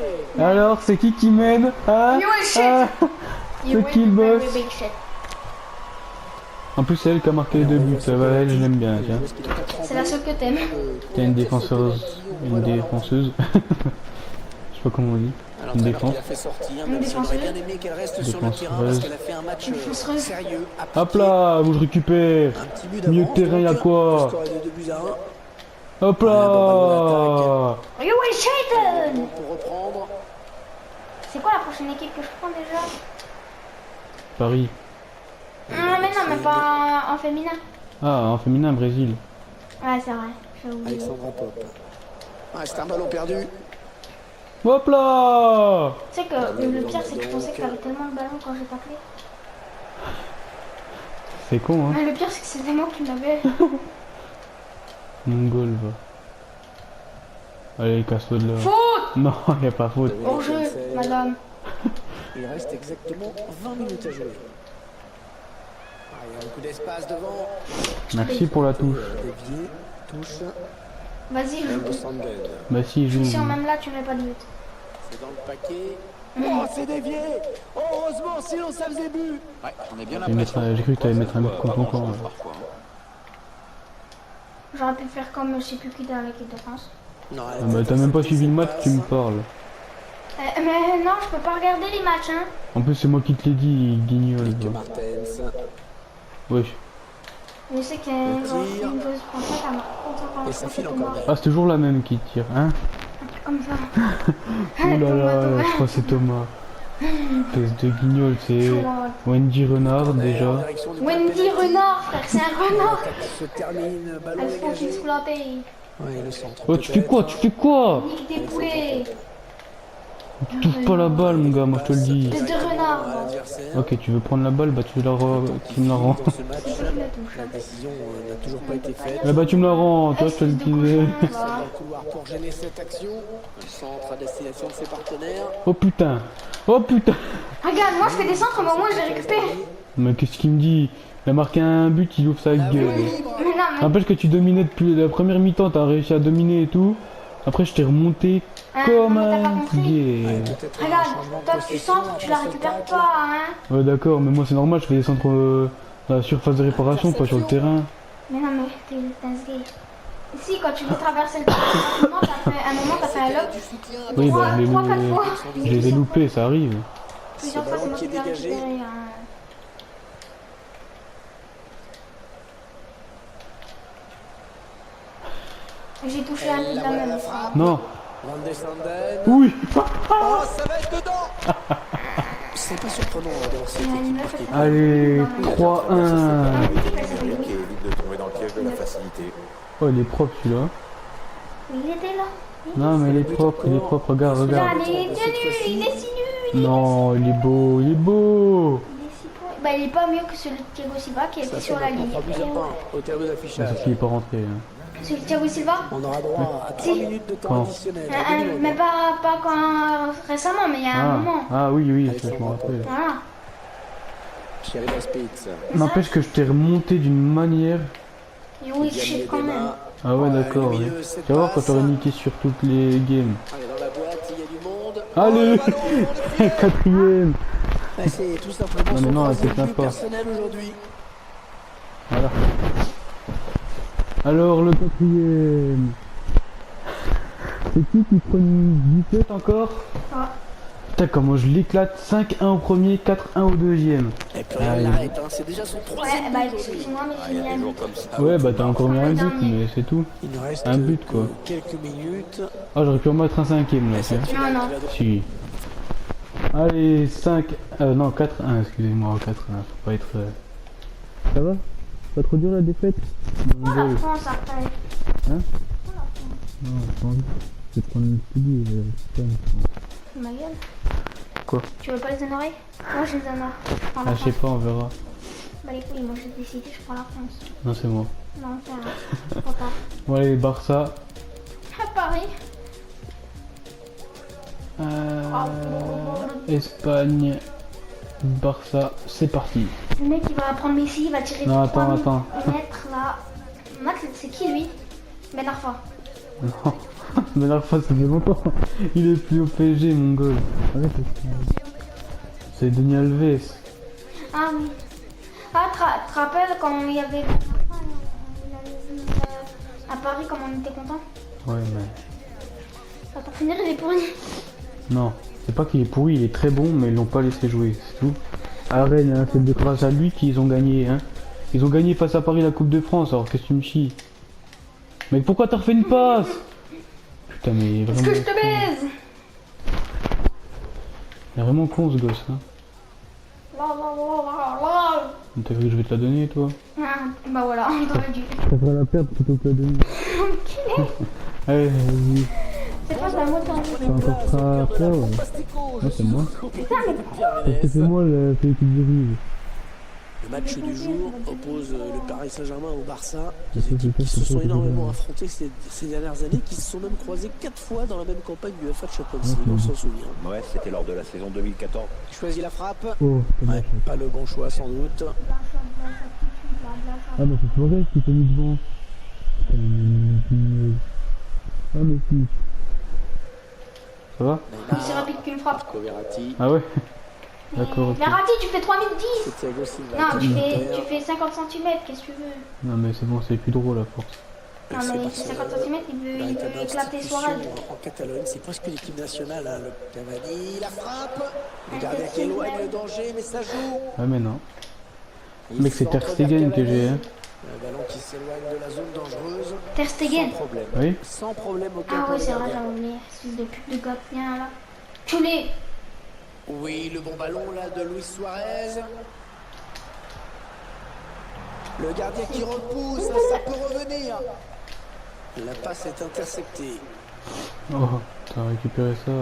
Alors c'est qui mène? Hein? You will shit. Ah. You C'est qui le will boss? very big shit. En plus c'est elle qui a marqué les deux buts, ça va, elle je l'aime bien, tiens. C'est la seule que t'aimes. T'as une défenseuse. Je sais pas comment on dit. Une défense. Il a fait sortir, Une même si on aurait défenseuse. bien aimé qu'elle reste sur le Défenseuse. terrain parce qu'elle a fait un match défenseuse. sérieux. appliqué. Hop là, où je récupère. Un petit but Milieu de d'avance, terrain, donc, y'a le quoi? score est de 2 buts à 1. Hop là. You will shit. Pour reprendre. C'est quoi la prochaine équipe que je prends déjà? Paris. Mais non, mais pas en féminin. Ah, en féminin, Brésil. Ouais, c'est vrai. J'ai oublié. Alexandra Pop. Ouais, c'est un ballon perdu. Hop là. Tu sais que le pire, c'est que je pensais que t'avais tellement le ballon quand j'ai taclé. C'est con, hein. Mais le pire, c'est que c'était moi qui l'avais. Mongol, va. Allez, casse-toi de là. Faute. Non, y a pas faute. Hors jeu, madame. Il reste exactement 20 minutes à jouer. Ah, il y a un coup d'espace devant. Merci pour la touche. Dévié, touche. Vas-y, joue. Elmo Sanden. Bah si, il joue. Si même là, tu mets pas de but. C'est dans le paquet. Oh, c'est dévié. Heureusement, sinon ça faisait but. Ouais, on est bien J'ai cru que t'allais mettre un but contre ton camp. Ouais. parfois. J'aurais pu faire comme je sais plus qui dans l'équipe de France. Non, Ah bah t'as même pas suivi le match, tu me parles. Mais non, je peux pas regarder les matchs, hein. En plus c'est moi qui te l'ai dit, guignol. Que va. Martens. Wesh. Je sais qu'il y a une joueuse française à ma Et ça file encore. Ah c'est toujours la même qui tire, hein? Comme ça. Oh là là, je crois que c'est Thomas. Espèce de guignol, c'est Wendy Renard déjà. Wendy Renard, frère, c'est un renard. Se termine, ballon Elle se faut qu'il dégagé. se planter. Ouais, le centre. Oh tu fais quoi? Tu fais quoi? Nique des poulets. Tu touches pas la balle mon gars, moi je te le dis. Espèce de renard. À l'adversaire. Ok tu veux prendre la balle, bah tu me la rends. Dans ce match, C'est qui la touche, la hein. décision n'a toujours pas été faite. Eh bah tu me la rends, toi je te le Espèce de disais. cochon, Dans va. le couloir pour gêner cette action. Le centre à destination de ses partenaires. Oh putain. Oh putain. Regarde, moi je fais des centres, mais au moins j'ai récupéré. Mais qu'est-ce qu'il me dit? Il a marqué un but, il ouvre sa gueule. Mais non, mais N'empêche que tu dominais depuis la première mi-temps, t'as réussi à dominer et tout. Après, je t'ai remonté comme non, mais t'as pas un compris. Ouais, gay. peut-être un Regarde, changement de toi tu possession, centres, tu on la passe le récupères tac. pas, hein. Ouais, d'accord, mais moi, c'est normal, je fais des centres dans la surface de réparation, pas sur le terrain. Mais non, mais t'es un gay. Si, quand tu veux traverser le terrain rapidement, un moment, t'as fait un lock. Du soutien. Oui, bah, je 3-4 fois. les ai loupés, ça arrive. Plusieurs Ce fois, c'est ballon moi qui qui est l'ai dégagé. récupéré. Hein. J'ai touché un peu de la même. Non. Van de Sanden. Oui. Oh, ça va être dedans. C'est pas surprenant d'avoir cette équipe marquée. Allez, Il a 3-1. qui évite de tomber dans le piège de la facilité. Oh, il est propre celui-là. Il était là. Non, mais il est propre, regarde, regarde. Regarde, il est bien nul, il est si nul. Non, il est beau, il est beau. Il est si beau. Bah, il est pas mieux que celui de Thiago Silva qui était sur la ligne. 3 buts à 1 au tableau Ah, d'affichage. c'est qu'il est pas rentré. Hein. Celui de Thiago Silva On aura droit à 3 minutes de temps Quand additionnel. mais pas quand récemment, mais il y a un moment. Ah oui, oui, ça, je me rappelle. Voilà. Sheridan Spitz. N'empêche que je t'ai remonté d'une manière. Et oui, je sais quand même. Ah ouais, d'accord. le Ouais. milieu, cette Tu vas voir quand passe. t'aurais niqué sur toutes les games. Allez, dans la boîte, il y a du monde. Allez, Oh, le ballon, le pied. quatrième. Ah, c'est tout simplement Non, mais son non, troisième c'est but sympa. personnel aujourd'hui. Voilà. Alors le quatrième. C'est qui prend une 17 encore? Ah. Putain, comment je l'éclate. 5-1 au premier, 4-1 au deuxième. Et puis rien Allez. l'arrête, hein. C'est déjà son Ouais, troisième bah but aujourd'hui. excuse-moi, mais Ah, j'ai il y mis a un des jours but. comme ça. Ouais, bah t'as encore mis un but, dernier. mais c'est tout. Il nous reste Un but, quoi. quelques minutes. Ah, j'aurais pu en mettre un cinquième là. Et tiens. cette Non, non. Si. Allez, 5. Non, 4-1, excusez-moi, 4-1. Faut pas être. Ça va? Pas trop dur la défaite? Oh, la France après. Hein? Non, j'ai pas envie. Je vais prendre une petite Ma gueule. Quoi? Tu veux pas les oreilles? Moi je les honore. Je prends la Ah, je sais France. pas, on verra. Bah les couilles, moi j'ai décidé, je prends la France. Non, c'est moi. Non, c'est trop tard. Bon, allez, Barça. À Paris. Espagne. Barça, c'est parti. Le mec il va prendre Messi, il va tirer Non, 3 attends. mètres là. Max, c'est qui lui? Ben Arfa. Non, mais la fois, ça fait longtemps. Il est plus au PSG, mon goal. Arrête, c'est Denis Alves. Ah oui. Ah, tu te rappelles quand il y avait à Paris, comme on était content? Ouais, mais. Ah, pour finir, il est pourri. Non, c'est pas qu'il est pourri, il est très bon, mais ils l'ont pas laissé jouer, c'est tout. À Rennes, hein, c'est de grâce à lui qu'ils ont gagné. Hein. Ils ont gagné face à Paris la Coupe de France, alors qu'est-ce que tu me chies? Mais pourquoi t'as refait une passe? Putain, mais il est Est-ce vraiment. que je te baise? Il est vraiment con ce gosse. Hein. La, la, la, la, la. T'as cru que je vais te la donner, toi? Ah, bah voilà, on aurait dû. Je préfère la perdre plutôt que la donner. Enculé. Allez, vas-y. C'est pas la moto. C'est encore ça à faire, ouais. Ouais, c'est moi. Putain, mais Parce que c'est moi le celui qui dirige. Le match du jour oppose le Paris Saint-Germain au Barça. C'est Des ça, équipes c'est qui ça, se c'est sont ça, énormément c'est ça. affrontées ces dernières années, qui se sont même croisées 4 fois dans la même campagne du FA Champions League, on s'en souvient. Ouais, c'était lors de la saison 2014. Choisit la frappe. Oh, c'est Ouais, bon. pas le bon choix sans doute. Ah bah c'est Suarez qui t'a mis devant. Ah mais si. Ça va? c'est rapide qu'une frappe. Marco Verratti. Ah ouais? D'accord, ok. Verratti, tu fais 3 minutes 10. C'est Thiago Silva. Non, qui tu est fais, en tu terre. fais 50 cm, qu'est-ce que tu veux? Non mais c'est bon, c'est plus drôle à force. Non, mais il fait 50 cm, il veut Véritable éclater institution Suarez. en Catalogne, c'est presque l'équipe nationale, hein, le Cavani, la frappe, le gardien qui éloigne le danger, mais ça joue. Ah mais non. Il Mec, c'est centre Ter vers Stegen que Cavani. j'ai, hein. Un ballon qui s'éloigne de la zone dangereuse, Ter Stegen. sans problème. Oui? Sans problème aucun Ah pour ouais, le c'est vrai, gardien. j'avais oublié. Espèce de pute de gardien là. Culé. Oui, le bon ballon là de Luis Suarez. Le gardien qui repousse, ça peut revenir. La passe est interceptée. Oh, t'as récupéré ça.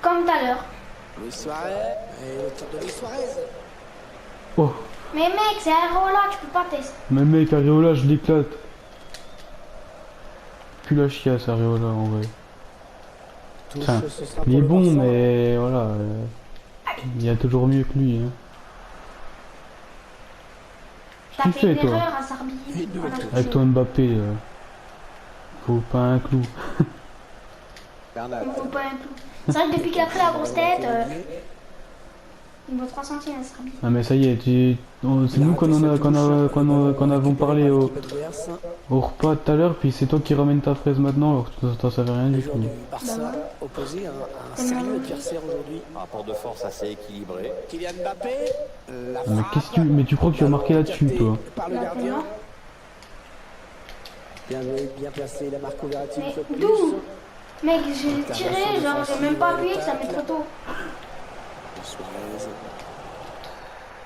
Comme tout à l'heure. Luis Suarez, et le tir de Luis Suarez. Oh, Mais mec, c'est un là, tu peux pas tester. mais mec, Areola, je l'éclate. Plus la chiasse, Areola, en vrai. Touche, Enfin, ce sera il pour est le bon, Barça. mais voilà. Il y a toujours mieux que lui, hein. T'as Tu fait fais, une toi erreur à Sarbi. Une nouvelle Voilà. touche. Avec ton Mbappé, Faut pas un clou. Bernat. Il me faut pas un clou. C'est vrai que depuis qu'il a pris la grosse tête, il vaut 3 centimes, elle sera bien. Ah mais ça y est, c'est nous qu'on avons parlé au repas tout à l'heure, puis c'est toi qui ramènes ta fraise maintenant, alors que ça savait rien Le du joueur tout. du Barça opposé à un sérieux adversaire aujourd'hui. Rapport de force assez équilibré. Kylian Mbappé, la Mais frappe. mais tu crois que tu vas marquer là-dessus, toi? Par le gardien. Bien joué, bien placé, la marque Verratti une Mais fois de plus. d'où? Mec, j'ai tiré, genre j'ai même pas appuyé, ça met trop tôt. Suarez.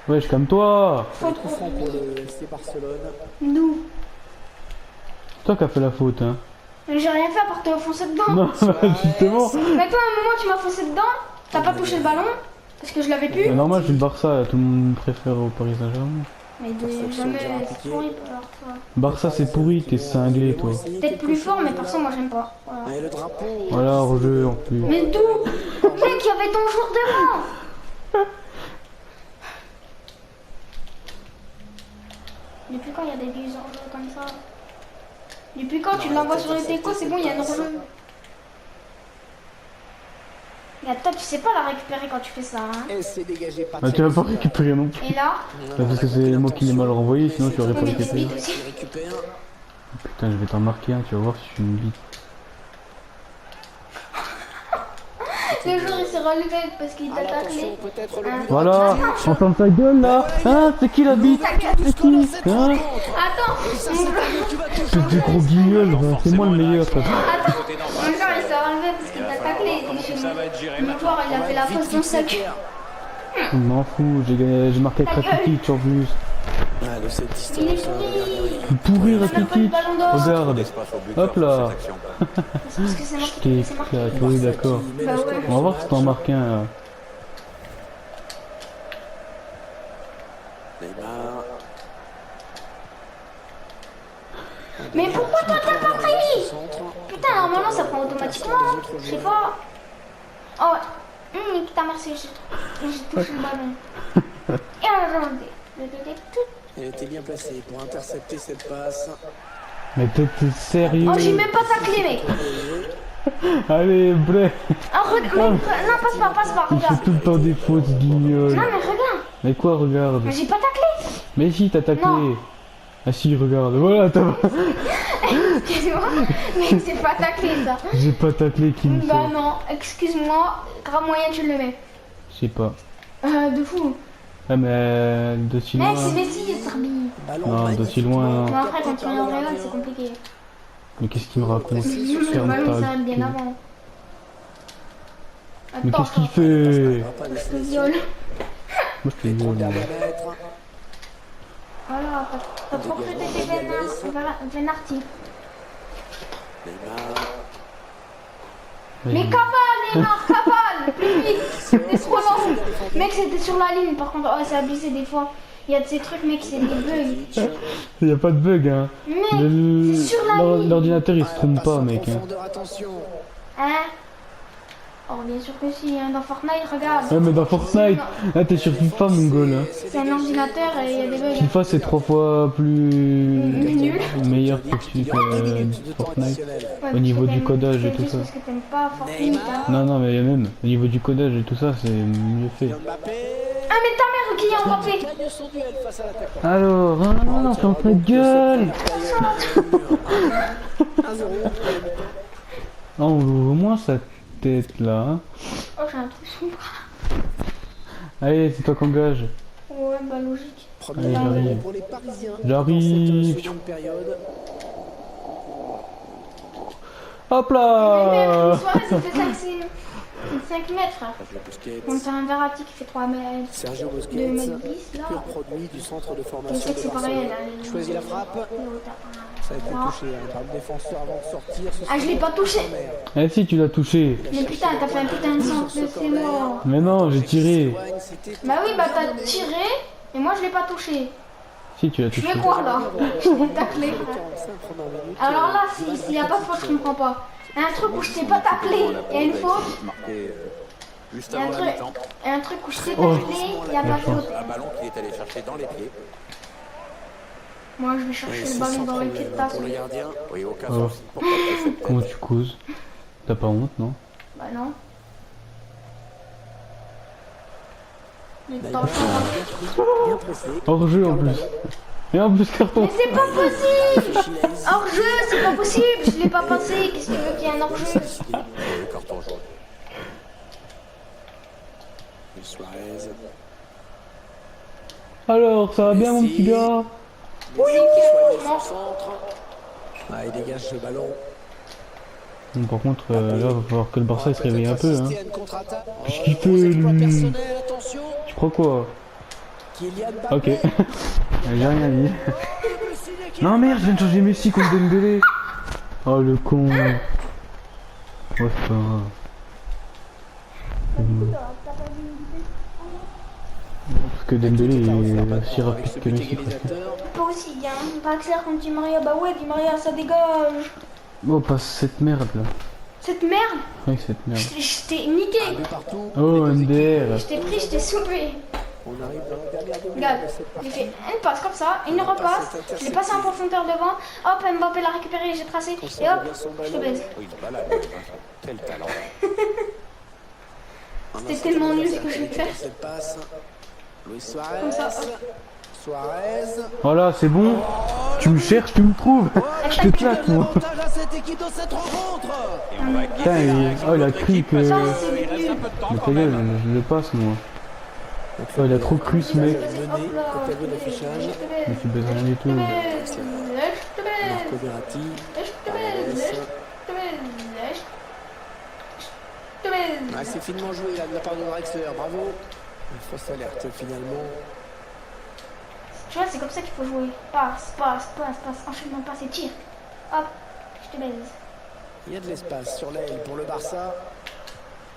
Wesh, comme toi! Trop Coup franc pour le FC Barcelone. D'où? C'est toi qui as fait la faute, hein? Mais j'ai rien fait à part te foncer dedans. Non, justement! Mais toi, à un moment, tu m'as foncé dedans, t'as pas touché le ballon, parce que je l'avais plus. C'est normal, je suis le Barça, tout le monde préfère au Paris Saint-Germain. Mais jamais, c'est pourri pour leur toi. Barça c'est pourri, t'es cinglé toi. Peut-être plus fort, mais perso, moi j'aime pas. Voilà. Et le drapeau. Voilà, Roger en plus. Mais d'où? Mec, il y avait ton jour devant. Depuis quand il y a des vieux hors-jeux comme ça? Depuis quand tu l'envoies sur le déco, c'est bon, il y a un hors-jeu. Mais toi, tu sais pas la récupérer quand tu fais ça, hein. Et c'est dégagé par Ah, tu vas pas récupérer non plus. Et là, Parce que c'est moi qui l'ai mal renvoyé, sinon tu aurais pas mais des récupéré. bites aussi. Il récupère. Putain, je vais t'en marquer un, tu vas voir si je suis une bite. Le jour, il s'est relevé parce qu'il t'a Attention, taclé. peut-être le Voilà, on ferme ta gueule là. Hein, c'est qui la bite? C'est qui? Hein? Attends, C'est du gros guignol, hein, c'est moi le meilleur. Ça. mon joueur, il s'est relevé parce qu'il t'a taclé. Et mon joueur, il a fait la fausse dans sa queue. Je m'en fous, j'ai marqué avec Rakitic en plus. Ah, de cette distance. Il est pourri. Pourri Il a même pas de Rakitic. ballon d'or. Regarde. L'espace au but Hop sur là. cette action. C'est parce que c'est marqué. T'es C'est marqué. éclaté, oui d'accord. Bah ouais. On va voir si t'en marques un là. Neymar. Mais pourquoi toi t'as pas pris? Centre. Putain, normalement ça prend automatiquement. Je sais pas. Oh, putain, merci. J'ai touché le ballon. Et alors, Elle était bien placée pour intercepter cette passe. Mais t'es sérieux? oh, j'ai même pas taclé, mec. Allez, bref. Oh, non, passe pas, Il fait regarde. tout le temps des fautes guignols. Non, mais regarde. Mais quoi, regarde? Mais j'ai pas taclé. Mais si, t'as taclé. Non. Ah si, regarde. Voilà, t'as... Excuse-moi, mais c'est pas taclé ça. J'ai pas taclé qui me Bah sort. non, excuse-moi, grave moyen tu le mets. Je sais pas. De fou. Ah mais de si loin... Mec, c'est Messi, Serbi. Ballon Non, de si loin... non. Bon, après, quand tu viens au Real, c'est compliqué. Mais qu'est-ce qu'il me raconte? Le Ferme ballon, ta ça arrive bien gueule. avant. Mais Attends, qu'est-ce qu'il fait? Pas de je te sélection. viole. Moi je te viole. Dernier moi. mètre. Voilà, t'as trop cru que t'étais Venarti. Neymar. Mais cavale, Neymar, cavale. Plus vite. C'était trop long. Mec, c'était sur la ligne, par contre. Oh, c'est abusé des fois. Il y a de ces trucs, mec, c'est des bugs. Y a pas de bug hein. Mec, c'est sur la ligne. L'ordinateur il se trompe pas mec. Hein. Profondeur, attention. Hein? Oh, bien sûr que si, hein. Dans Fortnite, regarde. Ouais mais dans Fortnite, là t'es sur FIFA mon gars là. C'est un ordinateur et il y a des bugs. FIFA c'est 3 fois plus Nul. meilleur que Fortnite. Ouais, Au niveau parce que du codage et c'est tout juste ça. parce que t'aimes pas Fortnite, hein. Non non mais même au niveau du codage et tout ça c'est mieux fait. Mbappé. Ah, mais ta mère, qui a Mbappé? Gagne son duel face à l'attaquant. Alors, hein, ferme ta gueule. 1-0. Ah, on ouvre au moins sa tête là. Hein. Oh, j'ai un truc sous le bras. Allez, c'est toi qu'on gage. Ouais, bah logique. Premier Allez, ballon j'arrive. pour les Parisiens. J'arrive. Dans cette seconde période. Hop Mais même, là. une soirée, ça fait 5 mètres, frère. Busquets. On a un Verratti qui fait 3 mètres. Sergio 2 Busquets. mètres 10 là. Pur produit du centre de Et formation c'est que de c'est pareil, Barcelone. là. Choisit la frappe. Ça a été touché par le défenseur avant de sortir. Ce Ah, je sera l'ai pas touché. corner. Eh si, tu l'as touché. Mais putain, t'as fait un putain de centre, c'est mort. Mais non, j'ai tiré. C'était Bah oui, bah t'as tiré et moi je l'ai pas touché. Si, tu l'as Je touché. fais quoi là? Je l'ai taclé. 45 premières minutes. Alors là, s'il y a pas de faute, je comprends pas. Il y a un truc où je t'ai pas taclé, il y a une faute. Marqué juste Il y a un avant la truc, mi-temps. il y a un truc où je t'ai taclé, il y a pas de faute. Un ballon qu'il est allé chercher dans les pieds. Moi, je vais Et chercher c'est le ballon sans dans les problème pieds de ta pour le sœur. gardien. Oui, aucun Oh. souci pour porter cette Comment tête. tu causes? T'as pas honte, non? Bah non. Mais Neymar, t'en fais bien pressé. Hors jeu en plus. Et en plus carton. Mais c'est pas possible! Chilaise. Hors-jeu, c'est pas possible! Je l'ai pas passé, qu'est-ce que tu veux qu'il y ait un hors-jeu? Oui, carton jaune. Suarez. Alors, ça va bien mon petit gars? Messi qui soigne son centre. Ah, il dégage le ballon. Bon, par contre, là, va falloir que le Barça il se réveille un peu. Hein. Assister à une contre-attaque. Qu'est-ce qu'il Gros fait, exploit lui? personnel, attention. Tu crois quoi? Kylian Ok. Mbappé. J'ai rien dit. Non merde, je viens de changer Messi contre Dembélé. Oh le con. Ouais, c'est pas grave. Parce que Dembélé est aussi rapide que Messi presque. Toi aussi, il y a un Draxler contre Di Maria. Bah ouais, Di Maria, ça dégage. Oh, passe cette merde là. Cette merde, Oui, cette merde. je t'ai niqué. Partout. Oh, MDR. Je t'ai pris, je t'ai soulevé. On arrive dans la dernière demi-heure Regarde, de cette j'ai partie. fait une passe comme ça, une repasse, je l'ai passé en profondeur devant, hop, Mbappé l'a récupéré, j'ai tracé, et hop, je te baise. Oui, voilà, quel talent. C'était tellement nul ce que je vais faire. Cette passe. Luis Suarez. Comme ça. Suarez. Voilà, c'est bon. Tu me cherches, tu me trouves. Je te claque moi. Avantage à cette équipe dans cette rencontre. Et on va Putain, il a cru que... Ça, c'est nul. Mais ta gueule, je le passe moi. Oh, il a trop cru ce mec. Hop là, je te baise, je te Mais baise, tu baises rien du tout. je te baise, je te baise, Marco Verratti. je te baise, je te baise, je te baise. Ah, c'est finement joué là de la part de Draxler. Bravo. Une fausse alerte finalement. Tu vois, c'est comme ça qu'il faut jouer. Passe, passe, passe, passe, enchaînement, passe et tire. Hop, je te baise. Il y a de l'espace sur l'aile pour le Barça.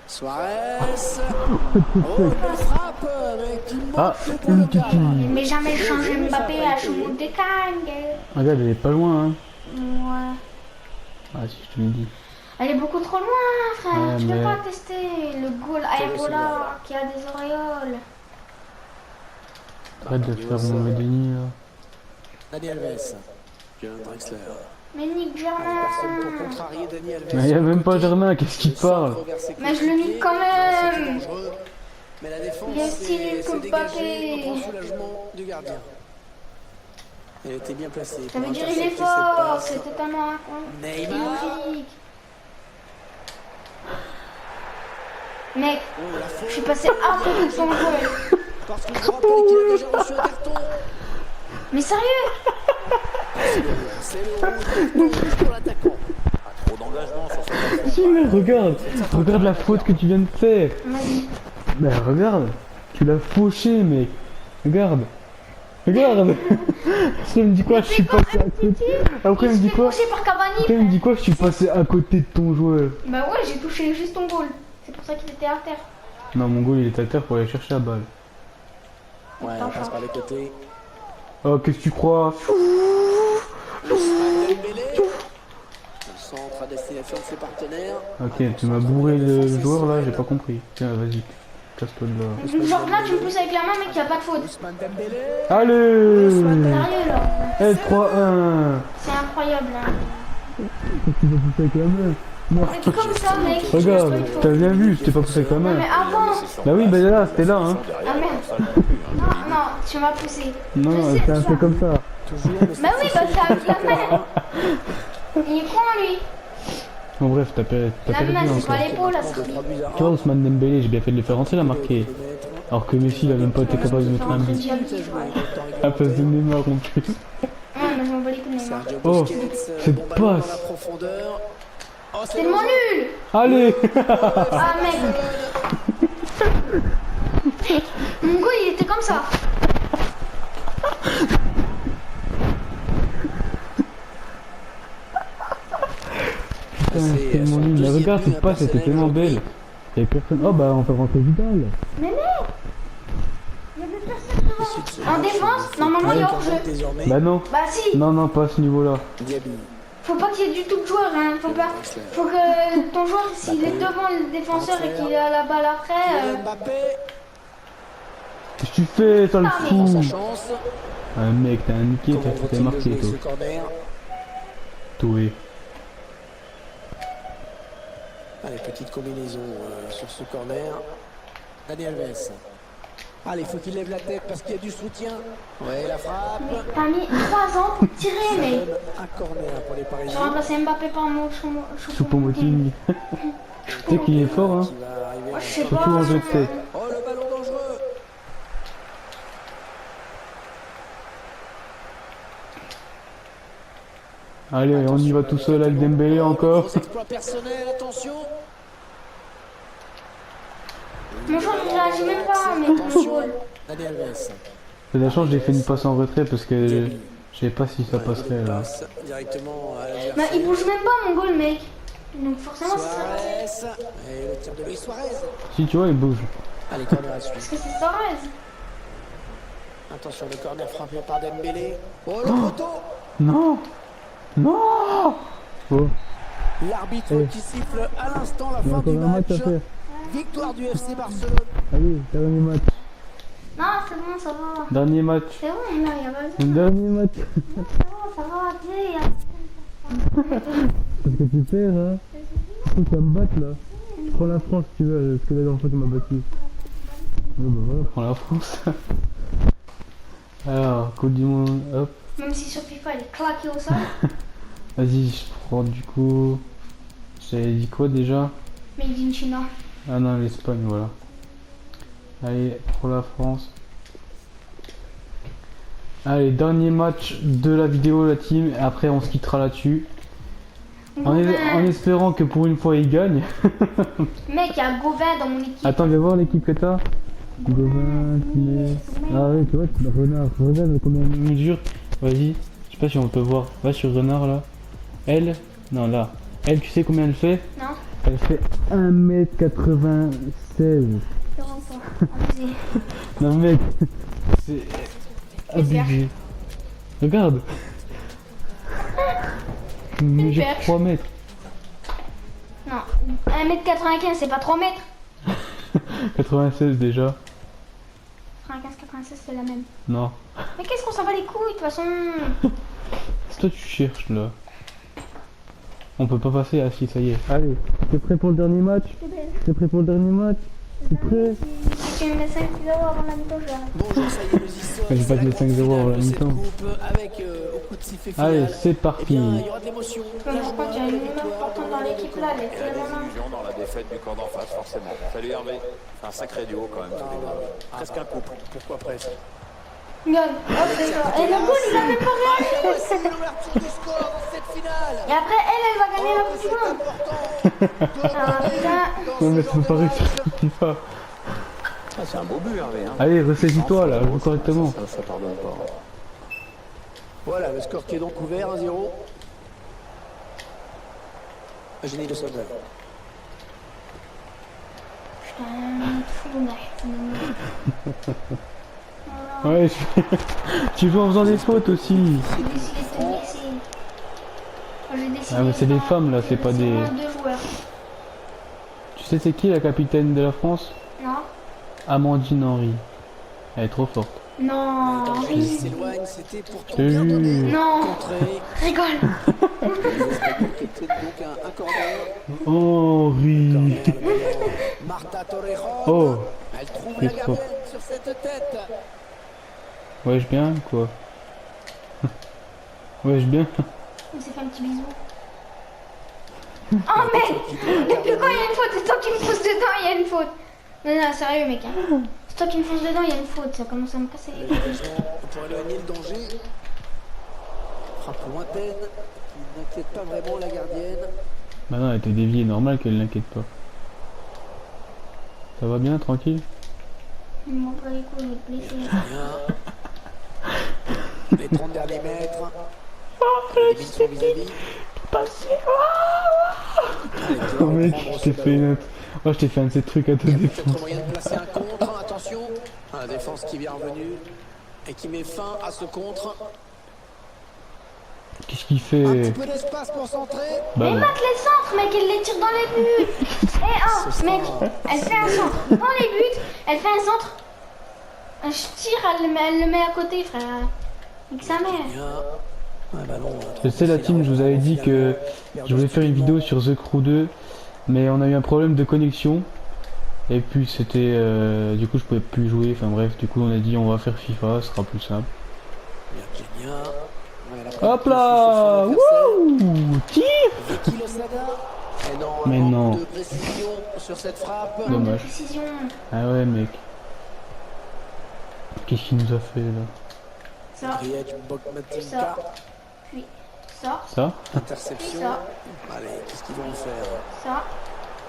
Suarez. Oh, une frappe, mais qui manque Ah, pour une le petite cadre. Mais jamais changer Mbappé à Choumout des Kang. Regarde, elle est pas loin hein. Ouais. Ah si, je te le dis. Elle est beaucoup trop loin, frère. Ouais, Tu peux mais- pas tester le goal Aerola qui a des auréoles. Arrête de faire mon Medeni là. Dani Alves. Bien Draxler. Mais Nick Personne pour Germain. contrarier Dani Alves. Mais y a même pas Germain, qu'est-ce qu'il parle? Mais je le nique quand même. Dangereux. Mais la défense Il est stylé comme dégagée Mbappé. au grand soulagement du gardien. Elle était bien placée. Ça pour veut dire il est intercepter cette fort. passe. C'est totalement Neymar. illogique. Mec, Oh, la faute. je suis passé à côté de son jeu. Parce que je vous rappelle qu'il a déjà reçu un carton. Mais sérieux? C'est le rouge pour l'attaquant. Trop d'engagement sur cette action. Si mais regarde, regarde la faute que tu viens de faire. Vas-y. Ben regarde, tu l'as fauché mec. Regarde. Regarde. Après il me dit quoi, je suis passé à côté. Après il me dit quoi? Touché par Cavani. Après il me dit quoi, je suis passé à côté de ton joueur. Bah ouais, j'ai touché juste ton goal. C'est pour ça qu'il était à terre. Non mon goal il est à terre pour aller chercher la balle. Ouais, on passe par les côtés. Oh qu'est-ce que tu crois? Dembélé. Le centre à destination de ses partenaires. Ok, tu m'as bourré le joueur là, j'ai pas compris. Tiens vas-y, casse-toi de là. Genre là, tu me pousses avec la main, mec, y a pas de faute. Ousmane Dembélé. Allez. Sérieux là. Eh 3-1. C'est incroyable hein. Tu vas pousser avec la main. Non. C'est comme ça, mec. Regarde, t'as bien vu, je t'ai pas poussé avec la Non, mais main. avant. Bah oui, bah là, c'était là hein. Ah merde. Non, non, tu m'as poussé. Non, Je sais c'est un ça. peu comme ça. Toujours le Bah oui, bah c'est avec la main. Il est con lui. Bon bref, t'as La perdu main, c'est encore. pas l'épaule, là, c'est Tu vois Ousmane Dembélé, j'ai bien fait de le faire rentrer, il a marqué. Alors que Messi il a même pas été capable de mettre un but. À la place de Neymar en plus. Ouais, mais je m'en bats les couilles, Neymar. Sergio Oh, Busquets, cette bon ballon dans passe. la profondeur. Oh, C'est tellement nul. Allez. Ah mec. Mon goal, il était comme ça. Putain, c'est tellement nul. Mais regarde, cette passe était tellement belle. Y'avait personne. Oh bah on fait rentrer Vidal. Mais mec. Il y avait personne devant. En défense, normalement, il y a hors-jeu. Désormais, Bah non. Bah si. Non, non, pas à ce niveau là. Diaby. Faut pas qu'il y ait du tout de joueur, hein. Faut que ton joueur, s'il est devant le défenseur et qu'il a la balle après. Kylian Mbappé. Qu'est-ce que tu fais, sale Ah, mais Prend sa fou? chance. Ah, mec, t'as un niqué, Comment t'as vont-ils marqué, le jouer, toi. ce corner? Toué. Allez, petite combinaison sur ce corner. Dani Alves. Allez, il faut qu'il lève la tête parce qu'il y a du soutien. Ouais, la frappe. T'as mis 3 ans pour tirer, Ça mais. donne un corner pour les J'ai Parisiens. remplacé Mbappé par mon Choupo-Moting. Tu sais qu'il est fort, hein. Qui va arriver Moi, je en sais fin de pas. Surtout en jeu de tête. Oh, le ballon dangereux. Allez, on y va tout seul avec Dembélé encore. Gros exploit personnel, attention. Mon joueur, il réagit même pas, mais ton Attention. goal. Dani Alves. De la chance, j'ai fait une passe en retrait parce que je sais pas si ça passerait là. Passe directement à Bah, l'adversaire. il bouge même pas, mon goal, mec. Donc, forcément, ça sera passé. Suarez. Et le tir de Luis Suarez. Si tu vois, il bouge. Allez, corner à Parce suivre. que c'est Suarez. Attention, le corner frappé par Dembélé. Oh, le poteau. Non. Non. Oh, L'arbitre Eh. qui siffle à l'instant la il y a fin encore du un match match. à faire. Victoire du FC Barcelone. Allez, dernier match. Non, c'est bon, ça va. Dernier match. C'est bon, là, il y a pas besoin. Dernier match. C'est bon, ça va, tu sais, il y a- Parce que tu perds, hein. Faut que ça me batte là. Prends la France si tu veux, parce que la dernière fois tu m'as battu. Ouais, bah voilà, prends la France. Alors, Coupe du Monde, hop. Même si sur FIFA, il est claqué au sol. Vas-y, je prends du coup. J'avais dit quoi déjà? Made in China. Ah non, l'Espagne, voilà. Allez, pour la France. Allez, dernier match de la vidéo, la team. Et après, on se quittera là-dessus. En espérant que pour une fois, il gagne. Mec, il y a Gauvin dans mon équipe. Attends, viens voir l'équipe que t'as. Gauvin, Kiné. Ah oui, tu vois, tu l'as Renard. Regarde combien il mesure. Vas-y, je sais pas si on peut voir. Va sur Renard là. Elle, non là. Elle, tu sais combien elle fait? Non, Elle fait 1m96. c'est vraiment pas. Abusé. Non mec, c'est abusé. Regarde. Il mesure perche. 3 mètres. Non, 1m95, c'est pas 3 mètres. 96 déjà. 95-96, c'est la même. Non. Mais qu'est-ce qu'on s'en bat les couilles, de toute façon. C'est toi tu cherches là. On peut pas passer. Ah si, ça y est. Allez, t'es prêt pour le dernier match? T'es prêt pour le dernier match? T'es prêt? Si tu me mets 5 kilos avant la mi-temps, je vais arrêter. Bonjour, ça y est, nous y sommes. Je vais pas te mettre 5-0 avant la de cette mi-temps. coupe avec au coup de sifflet final. Allez, c'est Eh parti. bien, il y aura de l'émotion. Comme je crois qu'il y a une meuf importante dans l'équipe là, elle est Et la tellement là. désillusion dans la défaite du camp d'en face, forcément. Salut Hervé. Un sacré duo quand même, tous les deux. Presque un couple. Pourquoi presque? Gagne. Hop, c'est ça. Et le goal, il a même pas réagi. C'est l'ouverture du score dans cette finale. Et après, elle va gagner la coupe du monde. Ah putain. Non mais ça peut pas réussir sur FIFA. Ah, c'est un beau but Hervé. Hein. Allez, ressaisis-toi là, joue correctement. Ça pardonne pas. Voilà, le score qui est donc ouvert, 1-0. Génie de Sommer. Putain, fou, Ouais, tu joues en faisant des fautes aussi. J'ai décidé de te laisser. J'ai décidé. Ah mais c'est des femmes là, c'est pas des... Seulement 2 joueurs. Tu sais c'est qui la capitaine de la France? Non. Amandine Henry. Elle est trop forte. Non, Il Henri. s'éloigne, c'était pourtant Je te bien donné. jure. Non, Contré. rigole. Qui était donc un corner. Henry. Marta Torrejon. Oh. Elle trouve C'est la fort. gamelle sur cette tête. Wesh bien quoi. Wesh bien. Il s'est fait un petit bisou. Oh mec, depuis quand il y a une faute? C'est toi qui me fonce dedans, il y a une faute. Non, non, sérieux mec. Hein. C'est toi qui me fonce dedans, il y a une faute. Ça commence à me casser les couilles. Pour éloigner le danger. Frappe lointaine. Qui n'inquiète pas vraiment la gardienne. Bah non, elle était déviée, normal qu'elle l'inquiète pas. Ça va bien, tranquille? Il m'en pas les couilles, je vais te blesser. Bien. Les 30 derniers mètres. Les limites sont vis-à-vis. Oh mec, je t'ai fait une... Oh, je t'ai fait un de ces trucs à te Peut-être défendre. moyen de placer un contre, attention. La défense qui vient revenue et qui met fin à ce contre. Qu'est-ce qu'il Un fait? petit peu d'espace pour centrer. Bah Mais non. mate les centres, mec, elle les tire dans les buts. Et oh, mec, elle fait un centre dans les buts, elle fait un centre. Je tire, elle le met à côté, frère. Nique sa mère. Bien. Un ballon. Je sais la team, je vous avais dit que je voulais faire une vidéo sur The Crew 2, mais on a eu un problème de connexion. Et puis c'était... du coup je pouvais plus jouer, enfin bref, du coup on a dit on va faire FIFA, ce sera plus simple. Virginia. Ouais, la Hop là! Wouh! Tir! Vicky Losada. Et non, Mais un manque non. de précision sur cette frappe. Manque de Dommage. précision. Ah ouais mec. Qu'est-ce qu'il nous a fait là? Ça, Griech Bokmatinka. ça, puis ça, Ça? Interception. Ça. Allez, qu'est-ce qu'ils vont en faire? ça.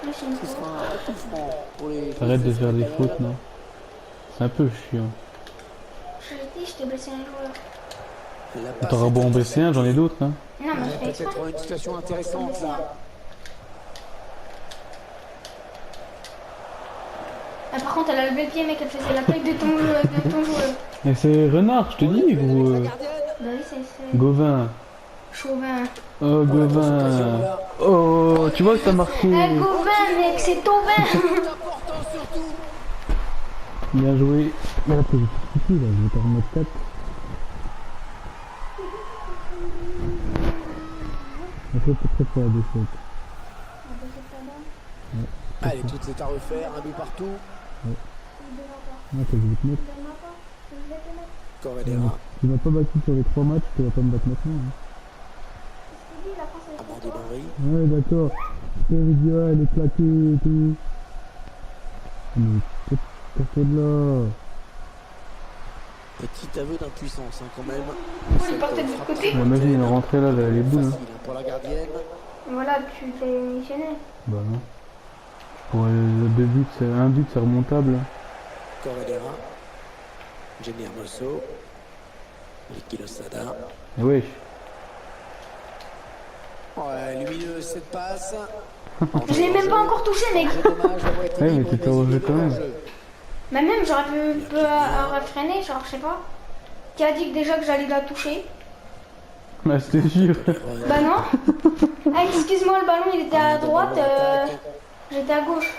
Le chien. Ce sera un coup franc pour les... Arrête de faire des fautes non? C'est un peu chiant. Je l'ai dit, je t'ai blessé un joueur. La passe T'auras beau en est blesser un, j'en ai d'autres hein. Non, mais je Ouais, fais exprès. peut-être une situation intéressante là. Ah, par contre, elle a levé le pied, mec, elle faisait la taille de ton joueur. Mais c'est Renard, je te dis, gros. La gardienne. Bah oui, c'est Gauvin. Chauvin. Oh Gauvin. Oh, tu vois que t'as marqué. Eh, Gauvin, mec, c'est ton vin. Important surtout. Bien joué. Mais là, t'es ici, là, je vais t'en remettre 4. Il faut peut-être pas la défaite. Allez, tout est à refaire, un but partout. Ah, t'as vu te mettre. Corredera, Tu m'as pas battu sur les 3 matchs, tu vas pas me battre maintenant. Hein. Amandine Henry. Ouais, d'accord. C'est Ridia, elle est claquée et tout. Mais casse-toi de là. Petit aveu d'impuissance hein, quand même. Il partait de l'autre côté. Imagine, elle est rentrée là, elle est boules. Hein. Facile hein, pour la gardienne. Voilà, tu t'es missionné. Bah non. Pour le 2 buts, un but, c'est remontable. Corredera. Jenny Hermoso. Vicky Losada. Et wesh. Ouais, lumineuse cette passe. Je l'ai même pas encore touché, mec. Dommage d'avoir été Ouais, mais libre, t'étais au jeu il quand est même. hors jeu. Mais même, j'aurais pu réfréner, genre, je sais pas. Qui a dit que déjà que j'allais la toucher? Bah, je te jure. Bah non. Ah, excuse-moi, le ballon, il était à droite, j'étais à gauche.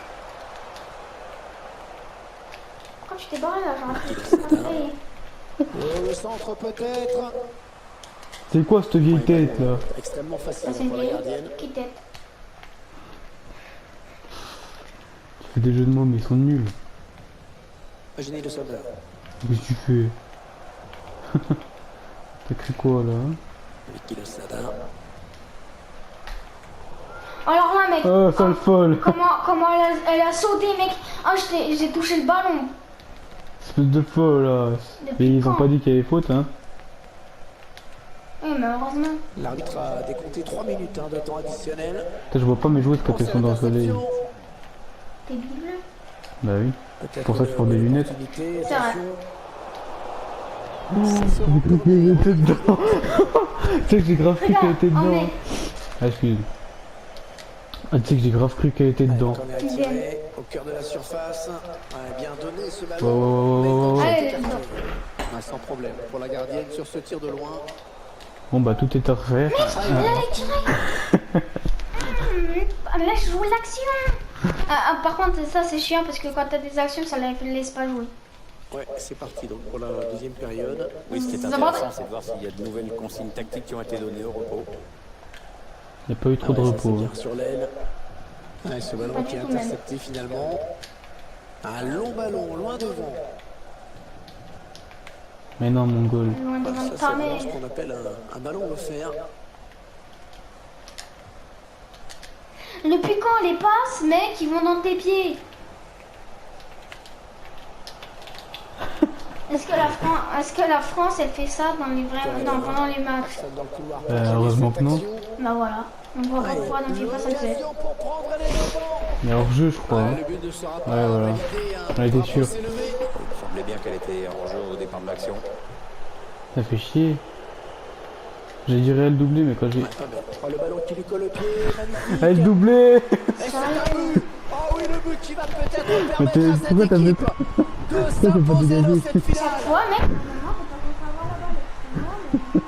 Pourquoi tu t'es barré là? J'aurais pu Oh, le centre peut-être. C'est quoi cette vieille tête là? Extrêmement facile Ça, c'est une pour la vieille gardienne. qui tête. Tu fais des jeux de mots, mais ils sont nuls. Jenny Losada. Qu'est-ce que tu fais? T'as cru quoi là? Hein? Vicky Losada. Alors là, mec. Oh, sale folle! Comment elle a sauté, mec. Ah, j'ai touché le ballon. Espèce de folle là! Depuis Et ils ont quand pas dit qu'il y avait faute, hein? Oui, mais heureusement. L'arbitre a décompté 3 minutes hein, de temps additionnel. Putain, je vois pas mes joueuses quand elles sont dans le soleil. T'es bleu. Bah oui. Peut-être Pour ça, je une porte des lunettes. opportunité, C'est vrai. attention. J'ai cru qu'elle était dedans! Tu sais que j'ai grave cru qu'elle était Regarde, dedans! on est- Ah, excuse. Ah, tu sais que j'ai grave cru qu'elle était dedans. Corner tiré au cœur de la surface. Ouais, bien donné ce Ouais, ballon. ouais, ouais, ouais, ouais. Allez, elle est dedans. Ouais, sans problème pour la gardienne sur ce tir de loin. Bon bah tout est à refaire. Elle avait tiré. Laisse jouer l'action. Par contre, ça c'est chiant parce que quand t'as des actions, ça ne laisse pas jouer. Ouais, c'est parti donc pour la deuxième période. Oui, ce qui est Ça intéressant, va. c'est de voir s'il y a de nouvelles consignes tactiques qui ont été données au repos. Il n'y a pas eu trop de Ouais, ça, repos. c'est Hein. bien sur l'aile. Ouais, ce ballon Pas qui est du tout, même. intercepté finalement. Un long ballon, loin devant. Mais non, mon goal. Loin devant Ça, ta c'est vraiment mère. ce qu'on appelle un ballon offert. Depuis quand les passes, mec, ils vont dans tes pieds? Est-ce que la France, elle fait ça dans les vrais, non, pendant les matchs? Dans le couloir. Heureusement que non. Bah voilà. On voit pas pourquoi dans FIFA ça le fait. L'occasion pour prendre les devants. Il y a hors-jeu, je crois. Hein. Le but ne sera pas Ouais, voilà. validé, hein. On était sûr. C'est levé. Il semblait bien qu'elle était en jeu au départ de l'action. Ça fait chier. J'ai dit réel doublé, mais quand j'ai. Ah ben, oh, le ballon qui lui colle au pied, magnifique. Elle doublé! Et c'est un but. Oh oui, le but qui va peut-être Mais permettre à cette pourquoi t'as fait équipe pas? de Pourquoi t'as pas s'imposer dégagé? dans cette finale. Ouais, mec. Normalement, t'es pas censé avoir la balle.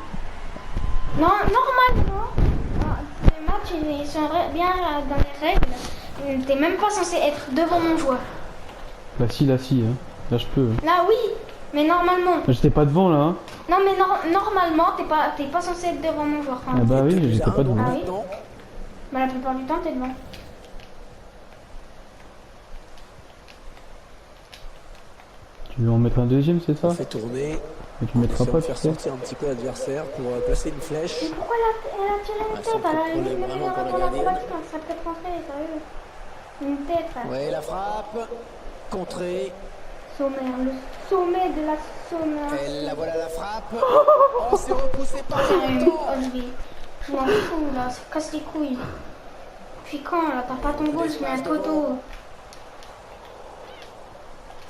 Non, normalement, les matchs ils sont bien dans les règles. T'es même pas censé être devant mon joueur. Bah si, là si, hein. Là je peux. Hein. Là, oui. Mais normalement, J'étais pas devant là. Hein. non mais normalement, t'es pas censé être devant mon joueur. Ah bah oui, j'étais pas devant. Ah oui. Bah la plupart du temps, t'es devant. Tu veux en mettre un deuxième, c'est ça? On fait tourner. Mais tu mettras On pas, va tu faire sais. sortir un petit peu l'adversaire pour placer une flèche. Mais pourquoi elle a tiré une Ah, tête? sans Elle a contrôle, limite vraiment même pour la quand on a gardienne. combattu, ça serait peut-être rentré, sérieux. Une tête, frère. Ouais, la frappe. Contrée. Sommet, le sommet de la sommet. Et la voilà la frappe. Oh, c'est repoussé par le temps. Je m'en fous là, ça casse les couilles. Puis quand là, t'as pas ton goal, je mets un poteau.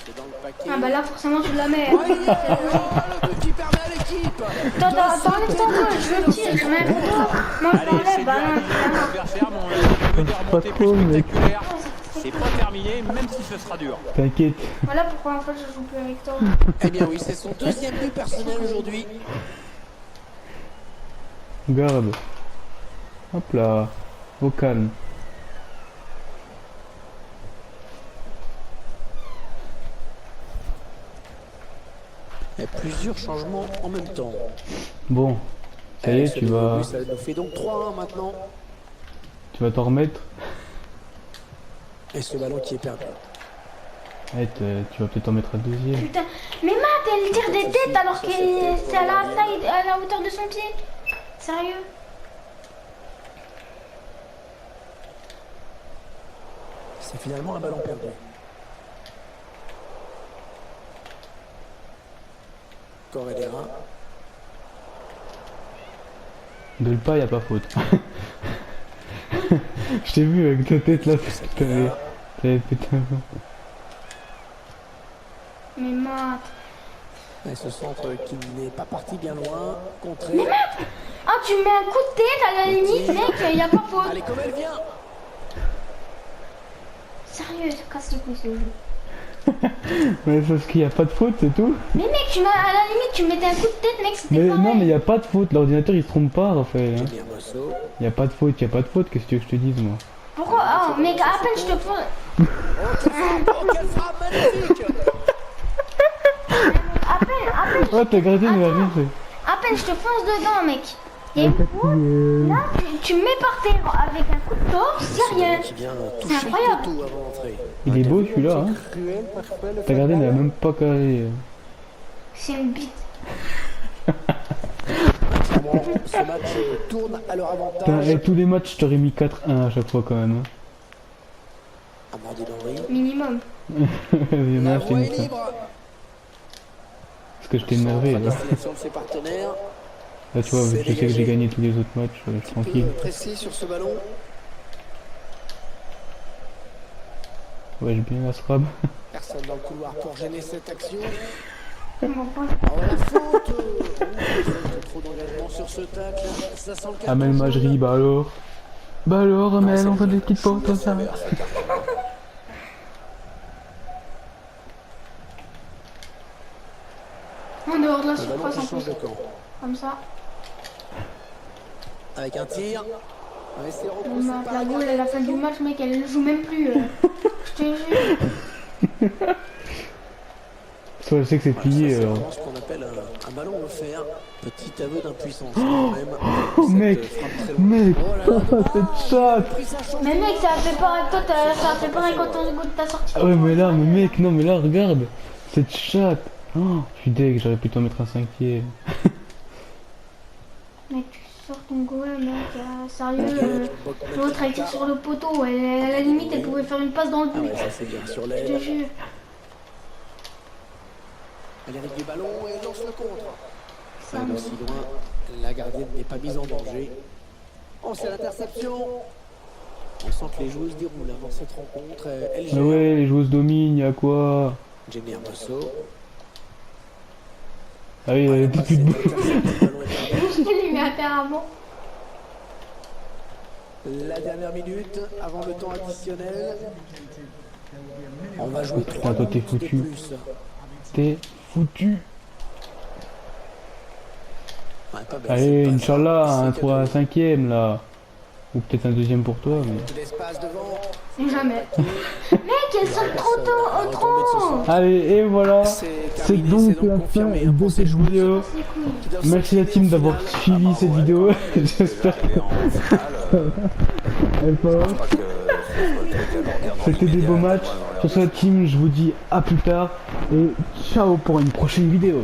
C'est dans le paquet. Ah bah là, forcément, tu la mets. Oh, le but qui permet à l'équipe. T'enlèves ton goal, je le tire, je mets un poteau. Moi, je l'enlève, bah non, évidemment. L'adversaire, mon je veux des Pas remontées trop, plus mec. spectaculaires. C'est pas terminé, même si ce sera dur. T'inquiète. Voilà pourquoi en fait je joue plus avec toi. Eh bien oui, c'est son deuxième but personnel aujourd'hui. Garde. Hop là. Au calme. Et plusieurs changements en même temps. Bon. Ça y est, Ce tu nouveau vas. but, ça nous fait donc 3-1 maintenant. Tu vas t'en remettre. Et ce ballon qui est perdu. Ouais, tu vas peut-être en mettre un deuxième. Putain, mais Matt, elle tire des têtes alors que c'est à la taille, à la hauteur de son pied. Sérieux? C'est finalement un ballon perdu. Corredera. Delpa, y a pas faute. Je t'ai vu avec ta tête là. T'avais pété un peu. Mais Matt. Et ce centre qui n'est pas parti bien loin. Contré. Mais Matt! Ah, tu mets un coup de tête à la limite, mec, y a pas faute. Allez, comme elle vient. Sérieux, ça casse les couilles ce jeu. Mais parce qu'il y a pas de faute, c'est tout. Mais mec, à la limite, tu mettais un coup de tête, mec, c'était Mais pareil. non, mais y a pas de faute. L'ordinateur il se trompe pas, Raphaël. Hein. Bien Mosso. Y a pas de faute, y a pas de faute. Qu'est-ce que tu veux que je te dise, moi? Pourquoi? Ah, mec, à peine je te fous. Oh, quelle frappe magnifique. À peine, Oh, t'as gardé mais rien fait. à peine je te fonce dedans, mec. Y a une fois, là, tu me mets par terre avec un coup de torse, y a rien. Qui vient C'est toucher incroyable. le poteau avant d'entrer. Il est beau celui-là, hein. Cruel, parfait, le T'as gardé, mais il a même pas carré. C'est une bite. Clairement, ce match tourne à leur Putain, avantage. et tous les matchs, je t'aurais mis 4-1 à chaque fois quand même. Hein. Amandine Henry. Minimum. Il y en a La un, je t'ai voie mis est ça. libre. Parce que je t'ai énervé Centre à là. destination de ses partenaires. Là, tu vois, vu que je sais que j'ai gagné tous les autres matchs, je suis tranquille. Pressé sur ce ballon. Ouais, j'ai bien la scrab. Personne dans le couloir pour gêner cette action. Mon pote. Oh, la faute. Trop d'engagement sur ce tacle. Ça sent le carton Amel jaune. Majri, bah alors. Bah alors, Amel, on fait des petites portes comme ça. En dehors de la Le ballon surface en qui change plus. de camp. Comme ça. Avec un tir. Ouais, c'est repoussé Matt, par la la goal à la fin du match, mec, elle ne joue même plus. Je te jure. Soit je sais que c'est plié C'est alors. vraiment ce qu'on appelle un ballon offert. Petit aveu d'impuissance quand même. Oh, Cette mec, frappe très loin. mec, Oh là là, cette chatte. pris sa chance. Mais mec, ça a fait pareil, toi, ça a fait pareil quand ton goal t'a sorti. Ah ouais, mais là, mais mec, non, mais là, regarde. Cette chatte. Oh, je suis deg, j'aurais pu t'en mettre un cinquième. Mec, tu sors ton goal, mec, sérieux. L'autre, elle tire sur le poteau. À la limite, elle pouvait faire une passe dans le Ah but. ouais, ça c'est bien sur Je te l'aile. jure. Elle hérite du ballon et lance le contre. Ça, Pas aussi loin, la gardienne n'est pas mise en danger. Oh, c'est l'interception. On sent que les joueuses déroulent dans cette rencontre. Elle Ah gère. ouais, les joueuses dominent, y'a quoi? Jenny Hermoso. Ah oui, elle était plus debout. je lui mets un terre avant. La dernière minute avant le temps additionnel. On va jouer Putain, 3 toi, t'es minutes de foutu. plus. T'es foutu. Ouais, pas bête, Allez, c'est pas Inch'Allah, ça. un C'est 3 cadeau. 5ème là. Ou peut-être un deuxième pour toi, mais... Tout l'espace devant. Jamais. Mec, elle sort trop tôt, trop. Allez, et voilà, C'est c'est terminé, donc c'est donc la fin confirmé, de cette vidéo. C'est cool. Qui doivent Merci la team d'avoir suivi cette vidéo. J'espère que elle va. C'était des beaux matchs. Sur cette team, je vous dis à plus tard et ciao pour une prochaine vidéo.